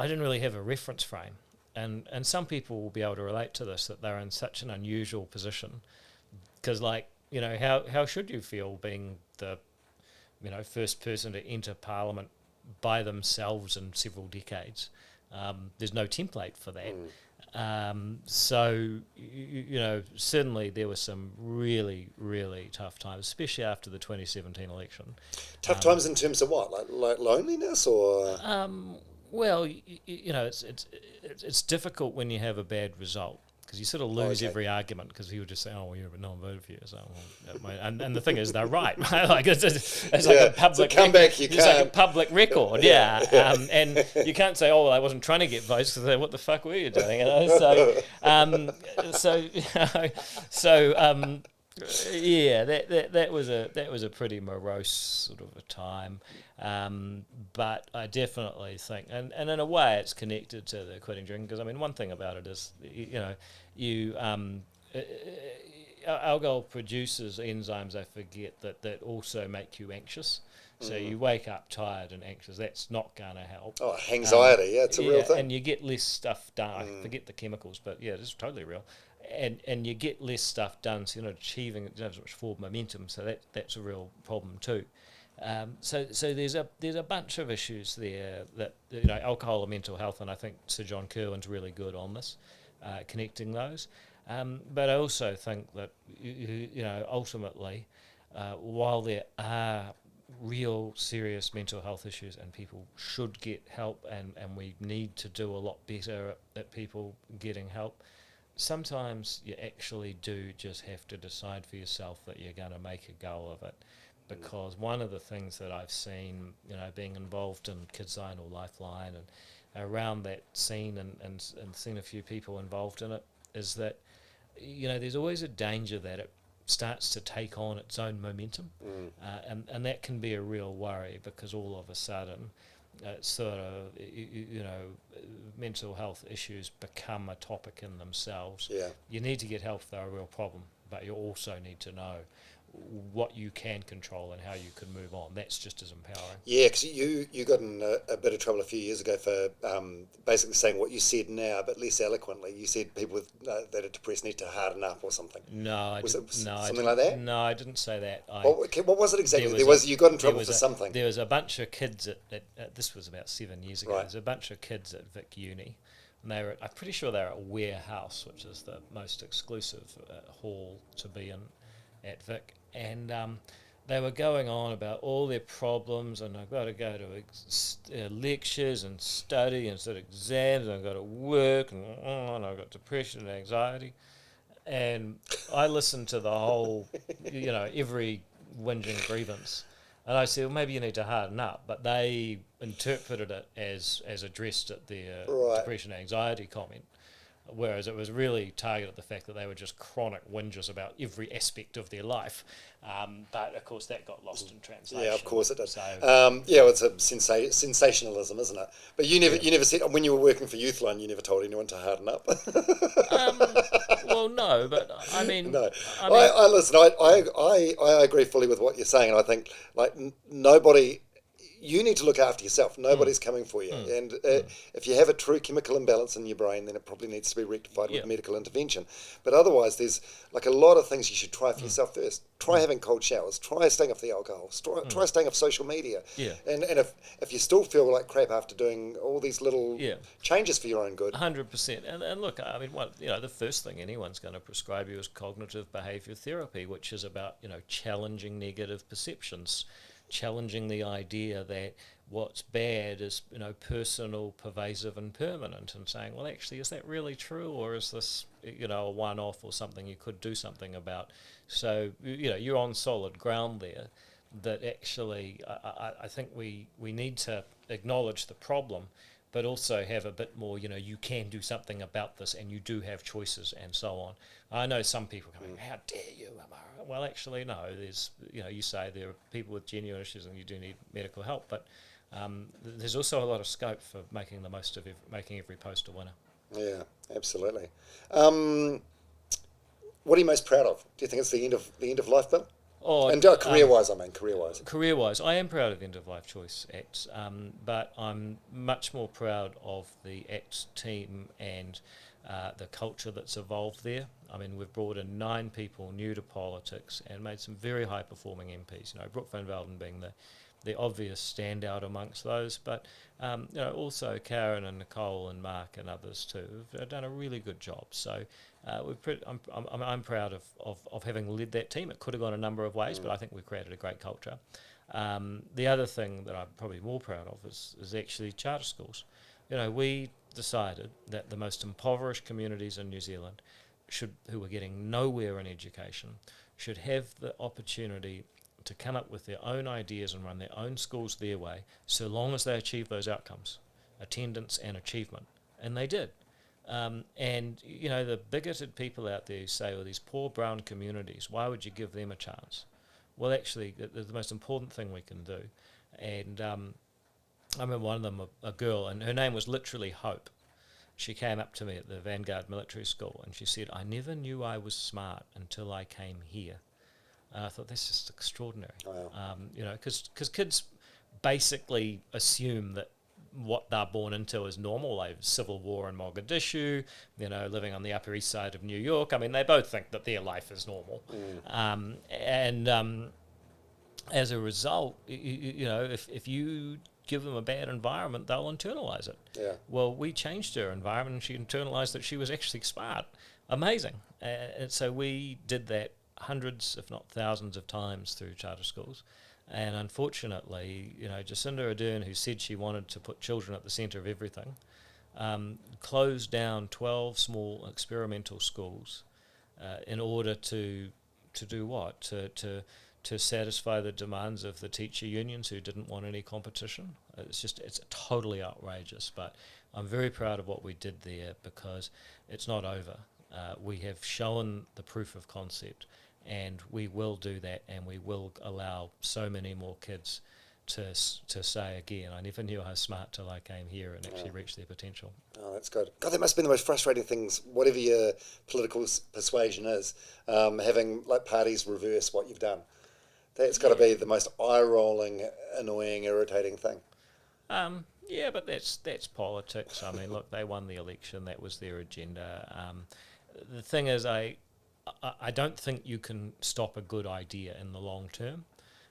didn't really have a reference frame. And some people will be able to relate to this, that they're in such an unusual position. Because, how should you feel being the, first person to enter Parliament by themselves in several decades? There's no template for that. So, certainly there were some really, really tough times, especially after the 2017 election. Tough times in terms of what? Like loneliness or...? Well, it's difficult when you have a bad result because you sort of lose every argument because he would just say, "Oh, well, yeah, but no one voted for you." So, and the thing is, they're right. Like it's like a public comeback. It's like a public record, and you can't say, "Oh, well, I wasn't trying to get votes," because what the fuck were you doing? That was a pretty morose sort of a time. But I definitely think, and in a way, it's connected to the quitting drinking because one thing about it is, alcohol produces enzymes. I forget that also make you anxious. So you wake up tired and anxious. That's not going to help. Oh, anxiety. It's a real thing. And you get less stuff done. I forget the chemicals, but yeah, it's totally real. And you get less stuff done, so you're not achieving as much forward momentum. So that's a real problem too. So there's a bunch of issues there that alcohol and mental health, and I think Sir John Kirwan's really good on this, connecting those. But I also think that ultimately, while there are real serious mental health issues and people should get help, and we need to do a lot better at people getting help, sometimes you actually do just have to decide for yourself that you're going to make a go of it. Because one of the things that I've seen, being involved in Kidsline or Lifeline and around that scene and seen a few people involved in it, is that, there's always a danger that it starts to take on its own momentum. And that can be a real worry, because all of a sudden sort of, mental health issues become a topic in themselves. Yeah. You need to get help if they're a real problem, but you also need to know what you can control and how you can move on. That's just as empowering. Yeah, because you got in a bit of trouble a few years ago for basically saying what you said now, but less eloquently. You said people with, that are depressed need to harden up or something. No, something like that? No, I didn't say that. What was it exactly? You got in trouble for something. There was a bunch of kids at this was about 7 years ago. Right. There was a bunch of kids at Vic Uni, and I'm pretty sure they were at Warehouse, which is the most exclusive hall to be in at Vic, and they were going on about all their problems, and I've got to go to lectures and study and sit exams, and I've got to work, and I've got depression and anxiety. And I listened to the whole, every whinging grievance. And I said, well, maybe you need to harden up. But they interpreted it as addressed at their depression and anxiety comment. Whereas it was really targeted at the fact that they were just chronic whingers about every aspect of their life. But, of course, that got lost in translation. Yeah, of course it did. So, it's a sensationalism, isn't it? But you never said, when you were working for Youthline, you never told anyone to harden up. Well, no, but I mean... No. I agree fully with what you're saying, and I think, nobody... You need to look after yourself. Nobody's coming for you. And if you have a true chemical imbalance in your brain, then it probably needs to be rectified with medical intervention. But otherwise, there's a lot of things you should try for yourself first. Try having cold showers. Try staying off the alcohol. Try staying off social media. Yeah. And if you still feel like crap after doing all these little changes for your own good. 100%. And look, I mean, the first thing anyone's going to prescribe you is cognitive behaviour therapy, which is about, challenging negative perceptions. Challenging the idea that what's bad is, personal, pervasive and permanent, and saying, well, actually, is that really true, or is this, a one-off or something you could do something about? So, you're on solid ground there, that actually I think we need to acknowledge the problem, but also have a bit more, you can do something about this and you do have choices and so on. I know some people going, how dare you? Well, actually, no, there's, you say there are people with genuine issues and you do need medical help, but there's also a lot of scope for making the most of making every post a winner. Yeah, absolutely. What are you most proud of? Do you think it's the end of life bill? Career-wise, Career-wise, I am proud of End of Life Choice Acts, but I'm much more proud of the Acts team and the culture that's evolved there. I mean, we've brought in 9 people new to politics and made some very high-performing MPs. Brooke van Velden being the obvious standout amongst those, but also Karen and Nicole and Mark and others too have done a really good job. So I'm proud of having led that team. It could have gone a number of ways, but I think we've created a great culture. The other thing that I'm probably more proud of is actually charter schools. We decided that the most impoverished communities in New Zealand who were getting nowhere in education should have the opportunity to come up with their own ideas and run their own schools their way, so long as they achieve those outcomes, attendance and achievement. And they did. And, the bigoted people out there who say, these poor brown communities, why would you give them a chance? Well, actually, the most important thing we can do. And I remember one of them, a girl, and her name was literally Hope. She came up to me at the Vanguard Military School and she said, I never knew I was smart until I came here. And I thought, that's just extraordinary. Wow. Because kids basically assume that what they're born into is normal. They have civil war in Mogadishu, living on the Upper East Side of New York. I mean, they both think that their life is normal. as a result, if you give them a bad environment, they'll internalise it. Yeah. Well, we changed her environment, and she internalised that she was actually smart, amazing. And so we did that hundreds, if not thousands, of times through charter schools. And unfortunately, Jacinda Ardern, who said she wanted to put children at the centre of everything, closed down 12 small experimental schools in order to do what? To satisfy the demands of the teacher unions who didn't want any competition. It's totally outrageous, but I'm very proud of what we did there because it's not over. We have shown the proof of concept, and we will do that, and we will allow so many more kids to say again, I never knew I was smart till I came here and actually reached their potential. Oh, that's good. God, that must have been the most frustrating things, whatever your political persuasion is, having like parties reverse what you've done. That's got to be the most eye-rolling, annoying, irritating thing. Yeah, but that's politics. I mean, look, they won the election. That was their agenda. The thing is, I don't think you can stop a good idea in the long term.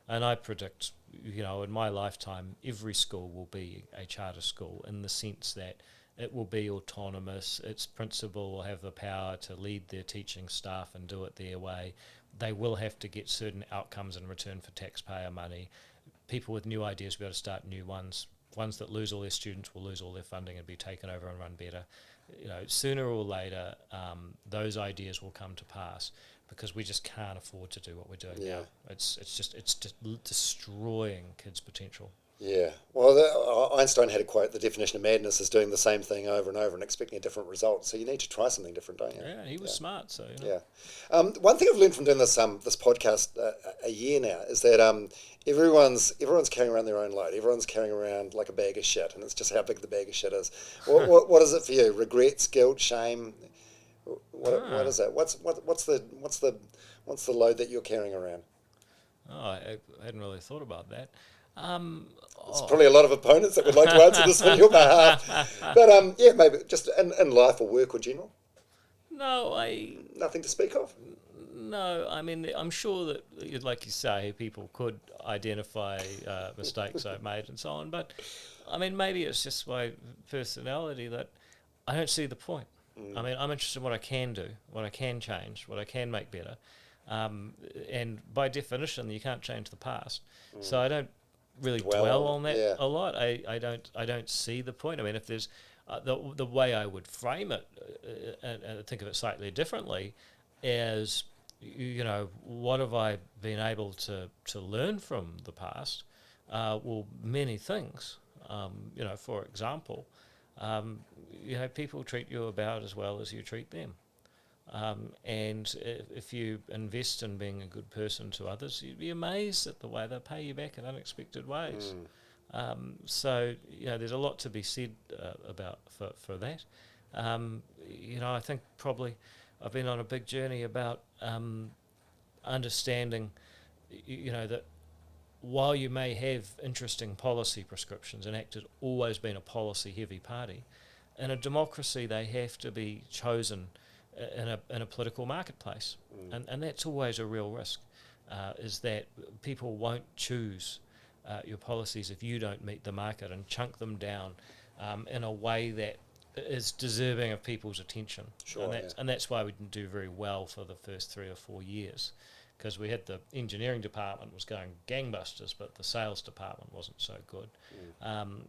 And I predict, in my lifetime, every school will be a charter school in the sense that it will be autonomous. Its principal will have the power to lead their teaching staff and do it their way. They will have to get certain outcomes in return for taxpayer money. People with new ideas will be able to start new ones. Ones that lose all their students will lose all their funding and be taken over and run better. Sooner or later, those ideas will come to pass because we just can't afford to do what we're doing now. It's just destroying kids' potential. Yeah. Well, Einstein had a quote, the definition of madness is doing the same thing over and over and expecting a different result. So you need to try something different, don't you? Yeah, he was smart. So Yeah. One thing I've learned from doing this podcast a year now is that everyone's carrying around their own load. Everyone's carrying around like a bag of shit, and it's just how big the bag of shit is. What is it for you? Regrets, guilt, shame? What is it? What's the load that you're carrying around? Oh, I hadn't really thought about that. There's probably a lot of opponents that would like to answer this on your behalf. But maybe just in life or work or general. No, nothing to speak of. No, I mean, I'm sure that, like you say, people could identify mistakes I've made and so on. But I mean, maybe it's just my personality that I don't see the point. I mean, I'm interested in what I can do, what I can change, what I can make better. And by definition, you can't change the past. So I don't really dwell on that a lot. I don't see the point. I mean, if there's the way I would frame it and think of it slightly differently is, what have I been able to learn from the past? Well, many things. For example, people treat you about as well as you treat them. And if you invest in being a good person to others, you'd be amazed at the way they pay you back in unexpected ways. So there's a lot to be said about for that. I think probably I've been on a big journey about understanding, that while you may have interesting policy prescriptions, and ACT has always been a policy-heavy party, in a democracy they have to be chosen in a political marketplace, and that's always a real risk. Is that people won't choose your policies if you don't meet the market and chunk them down in a way that is deserving of people's attention. Sure, and that's why we didn't do very well for the first 3 or 4 years, because we had the engineering department was going gangbusters, but the sales department wasn't so good.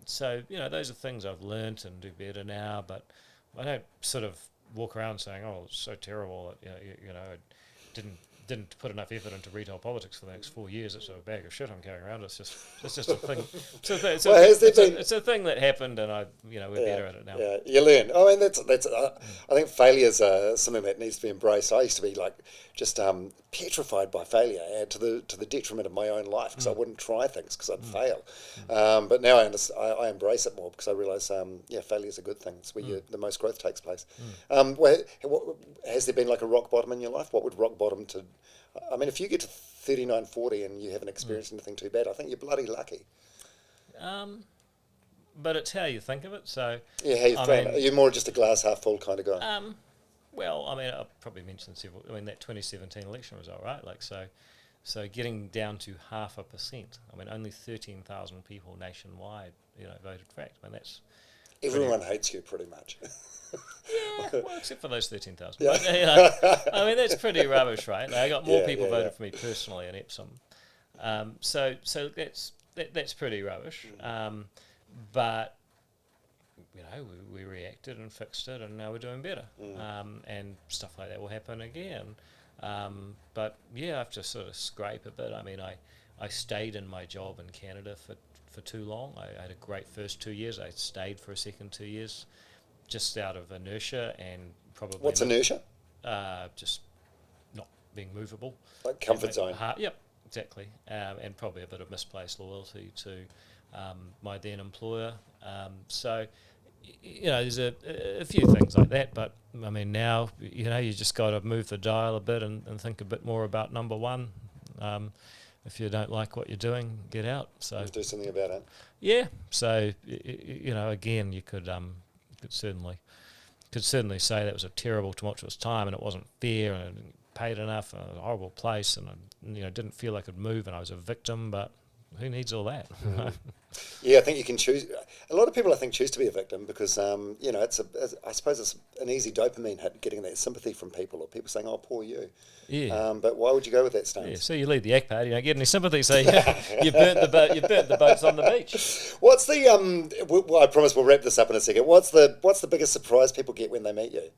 So those are things I've learnt and do better now, but I don't sort of walk around saying, "Oh, it's so terrible that I didn't put enough effort into retail politics for the next 4 years. It's a bag of shit I'm carrying around." It's just a thing. It's a thing that happened, and we're better at it now. Yeah, you learn. I mean, that's. I think failure is something that needs to be embraced. I used to be just petrified by failure, to the detriment of my own life, because I wouldn't try things because I'd fail. But now I embrace it more because I realise, failure is a good thing. It's where the most growth takes place. Has there been like a rock bottom in your life? What would rock bottom to? I mean, if you get to 39, 40 and you haven't experienced anything too bad, I think you're bloody lucky. But it's how you think of it. So yeah, how you frame it. Are you more just a glass half full kind of guy? Well, I mean, I've probably mentioned several. I mean, that 2017 election result, right? So getting down to 0.5%. I mean, only 13,000 people nationwide, voted for ACT. I mean, that's Everyone hates you pretty much. yeah, well, except for those 13,000. Yeah. But, I mean, that's pretty rubbish, right? Like, I got more people voted for me personally in Epsom. So that's pretty rubbish. But we reacted and fixed it, and now we're doing better. And stuff like that will happen again. But yeah, I have to sort of scrape a bit. I mean, I stayed in my job in Canada for too long. I had a great first 2 years. I stayed for a second 2 years, just out of inertia and probably. What's inertia? Just not being movable. Like comfort zone. Yep, exactly. And probably a bit of misplaced loyalty to my then employer. So, there's a few things like that. But I mean, now you just got to move the dial a bit and think a bit more about number one. If you don't like what you're doing, get out. So do something about it. Yeah. So again, you could certainly say that was a terrible, tumultuous time, and it wasn't fair, and I didn't get paid enough, and it was a horrible place, and I didn't feel I could move, and I was a victim. But who needs all that? Yeah, I think you can choose. A lot of people, I think, choose to be a victim because, I suppose it's an easy dopamine hit, getting that sympathy from people, or people saying, "Oh, poor you." Yeah. But why would you go with that stance? Yeah. So you lead the ACT party, you don't get any sympathy. So you burnt the boat. You burnt the boats on the beach. What's the well, I promise we'll wrap this up in a second. What's the biggest surprise people get when they meet you?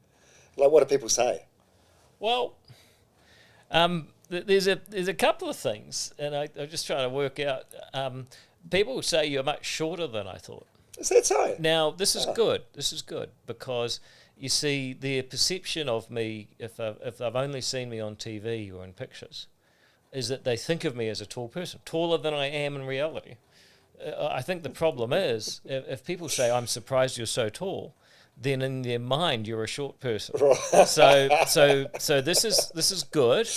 Like, what do people say? Well, there's a couple of things, and I'm just trying to work out. People say you're much shorter than I thought. Is that so? Now, this is good. This is good because, you see, their perception of me, if they've only seen me on TV or in pictures, is that they think of me as a tall person, taller than I am in reality. I think the problem is, if people say, "I'm surprised you're so tall," then in their mind you're a short person. So this is good.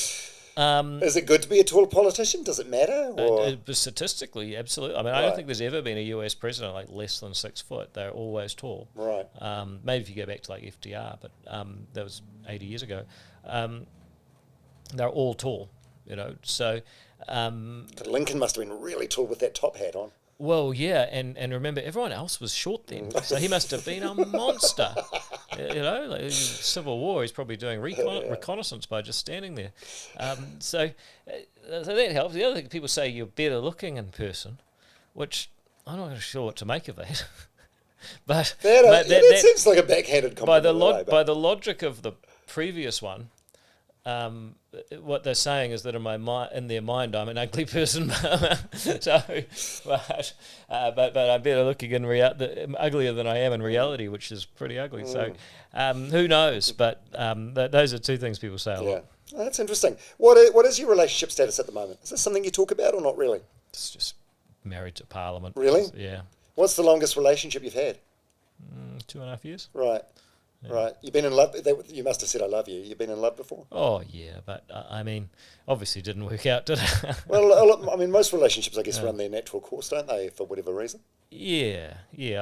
Is it good to be a tall politician? Does it matter? Or? Statistically, absolutely. I mean, I don't think there's ever been a US president like less than 6 foot. They're always tall. Right. Maybe if you go back to like FDR, but that was 80 years ago. They're all tall, So. Lincoln must have been really tall with that top hat on. Well, yeah, and remember, everyone else was short then, so he must have been a monster. Like Civil War, he's probably doing reconnaissance by just standing there. So that helps. The other thing, people say you're better looking in person, which I'm not sure what to make of that. but that seems like a backhanded compliment. By the logic of the previous one, what they're saying is that in their mind, I'm an ugly person. but I'm better looking uglier than I am in reality, which is pretty ugly. So who knows? But those are two things people say a lot. Oh, that's interesting. What is your relationship status at the moment? Is this something you talk about or not really? It's just married to Parliament. Really? Yeah. What's the longest relationship you've had? 2.5 years. Right. Yeah. Right. You've been in love. You must have said, "I love you." You've been in love before? Oh, yeah. But, I mean, obviously didn't work out, did it? Well, I mean, most relationships, I guess, run their natural course, don't they, for whatever reason? Yeah,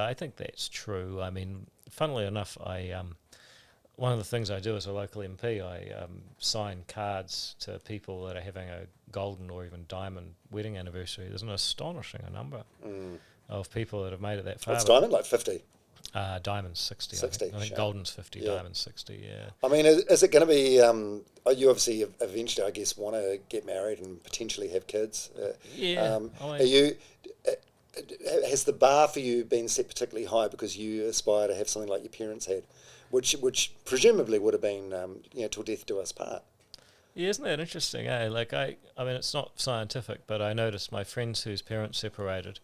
I think that's true. I mean, funnily enough, one of the things I do as a local MP, I sign cards to people that are having a golden or even diamond wedding anniversary. There's an astonishing number of people that have made it that far. What's diamond, like 50? Diamond's 60. 60, I think golden's 50, diamond's 60, yeah. I mean, is it going to be, you obviously eventually, I guess, want to get married and potentially have kids. Has the bar for you been set particularly high because you aspire to have something like your parents had, which presumably would have been, till death do us part? Yeah, isn't that interesting, eh? Like, I mean, it's not scientific, but I noticed my friends whose parents separated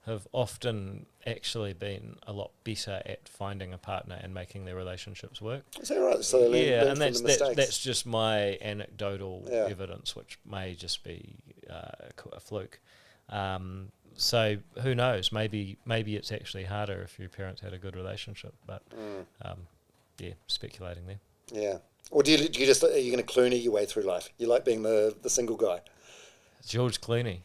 have often actually been a lot better at finding a partner and making their relationships work. Is that right? So learn from the mistakes. That's just my anecdotal evidence, which may just be a fluke. So who knows? Maybe it's actually harder if your parents had a good relationship. But speculating there. Yeah. Or are you going to Clooney your way through life? You like being the single guy? George Clooney.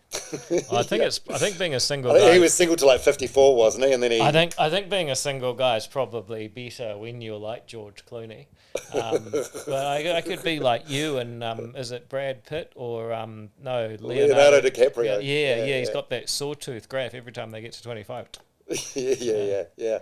I think being a single I think guy. he was single till like 54, wasn't he? And then he. I think being a single guy is probably better when you're like George Clooney. But I could be like you and is it Brad Pitt or no Leonardo DiCaprio. Yeah, he's got that sawtooth graph every time they get to 25. Yeah.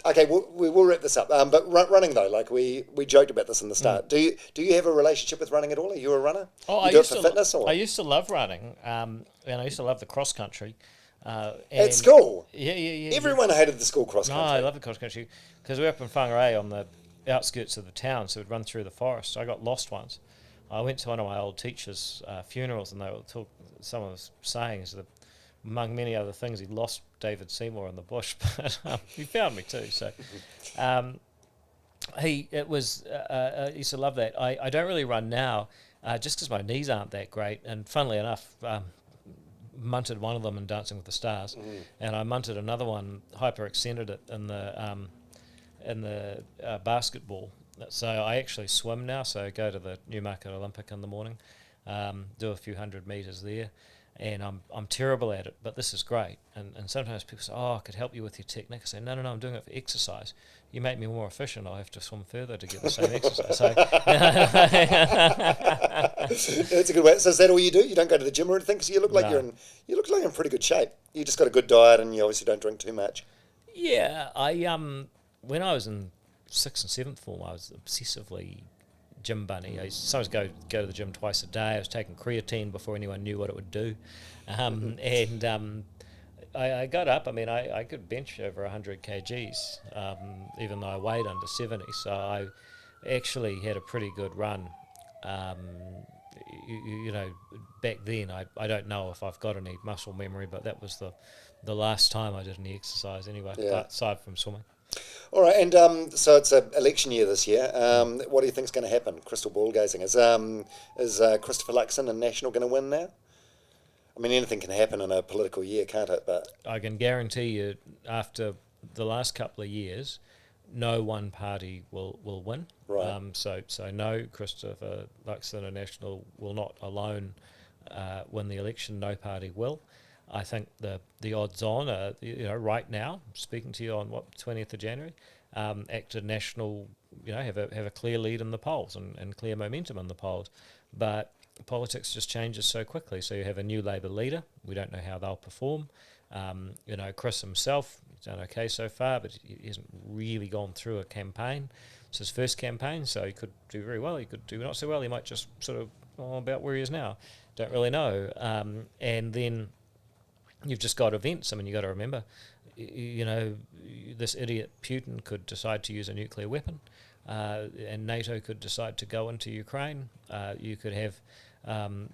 Okay. We will wrap this up. But running though, like we joked about this in the start. Do you have a relationship with running at all? Are you a runner? Oh, you do it for fitness, or I used to love running, and I used to love the cross country. At school? Yeah. Everyone hated the school cross country. No, I love the cross country because we're up in Whangarei on the outskirts of the town, so we'd run through the forest. I got lost once. I went to one of my old teachers' funerals, and they were someone was saying is that among many other things, he lost David Seymour in the bush, but he found me too. So he used to love that. I don't really run now, just because my knees aren't that great. And funnily enough, munted one of them in Dancing with the Stars, and I munted another one, hyperextended it in the basketball. So I actually swim now. So I go to the Newmarket Olympic in the morning, do a few 100 metres there. And I'm terrible at it, but this is great. And sometimes people say, I could help you with your technique. I say, no, I'm doing it for exercise. You make me more efficient, I'll have to swim further to get the same exercise. So that's a good way. So is that all you do? You don't go to the gym or anything? Because you look like you're in pretty good shape. You just got a good diet, and you obviously don't drink too much. Yeah, I when I was in 6th and 7th form, I was obsessively gym bunny. I used to sometimes go to the gym twice a day. I was taking creatine before anyone knew what it would do, and I got up. I mean, I could bench over 100 kgs, even though I weighed under 70. So I actually had a pretty good run. You know, back then I don't know if I've got any muscle memory, but that was the last time I did any exercise anyway, aside from swimming. All right, and so it's an election year this year. What do you think is going to happen? Crystal ball gazing. Is Christopher Luxon and National going to win now? I mean, anything can happen in a political year, can't it? But I can guarantee you, after the last couple of years, no one party will win. Right. So no, Christopher Luxon and National will not alone win the election. No party will. I think the odds on are, right now, speaking to you on 20th of January, Active National, have a clear lead in the polls and clear momentum in the polls, but politics just changes so quickly. So you have a new Labour leader. We don't know how they'll perform. Chris himself, he's done okay so far, but he hasn't really gone through a campaign. It's his first campaign, so he could do very well. He could do not so well. He might just sort of about where he is now. Don't really know. And then you've just got events. I mean, you've got to remember, this idiot Putin could decide to use a nuclear weapon, and NATO could decide to go into Ukraine. You could have,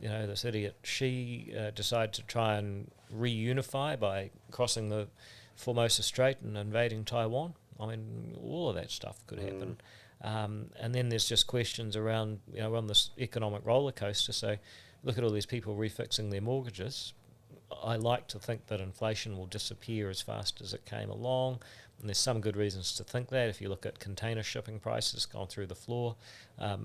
this idiot Xi decide to try and reunify by crossing the Formosa Strait and invading Taiwan. I mean, all of that stuff could happen. And then there's just questions around, we're on this economic roller coaster. So look at all these people refixing their mortgages. I like to think that inflation will disappear as fast as it came along, and there's some good reasons to think that. If you look at container shipping prices gone through the floor,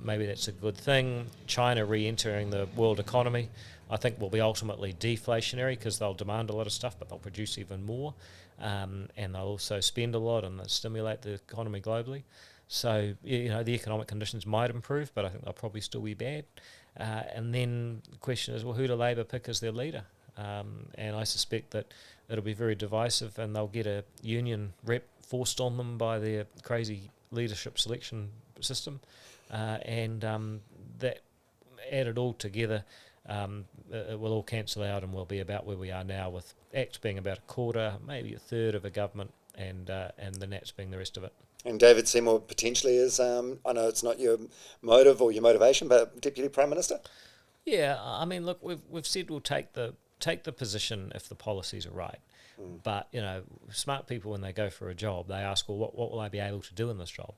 maybe that's a good thing. China re-entering the world economy, I think, will be ultimately deflationary because they'll demand a lot of stuff, but they'll produce even more, and they'll also spend a lot and they'll stimulate the economy globally. So, the economic conditions might improve, but I think they'll probably still be bad. And then the question is, well, who do Labour pick as their leader? And I suspect that it'll be very divisive, and they'll get a union rep forced on them by their crazy leadership selection system, and that added all together, it will all cancel out, and we'll be about where we are now, with ACT being about a quarter, maybe a third of a government, and the Nats being the rest of it. And David Seymour potentially is, I know it's not your motive or your motivation, but Deputy Prime Minister? Yeah, I mean, look, we've said we'll take the position if the policies are right. But, smart people, when they go for a job, they ask, well, what will I be able to do in this job?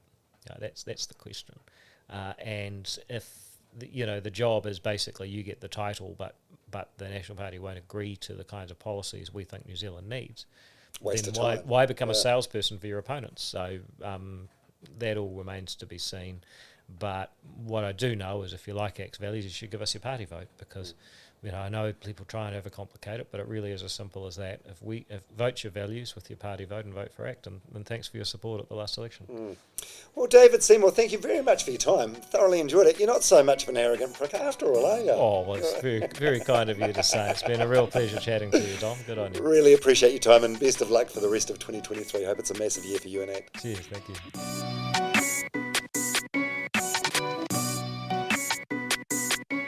That's the question. And if, the job is basically you get the title, but the National Party won't agree to the kinds of policies we think New Zealand needs, then why become a salesperson for your opponents? So that all remains to be seen. But what I do know is if you like ACT's values, you should give us your party vote, because I know people try and overcomplicate it, but it really is as simple as that. If vote your values with your party vote and vote for ACT, and thanks for your support at the last election. Well, David Seymour, thank you very much for your time. Thoroughly enjoyed it. You're not so much of an arrogant prick after all, are you? Oh, well, it's very, very kind of you to say. It's been a real pleasure chatting to you, Dom. Good on you. Really appreciate your time, and best of luck for the rest of 2023. Hope it's a massive year for you and ACT. Cheers, thank you.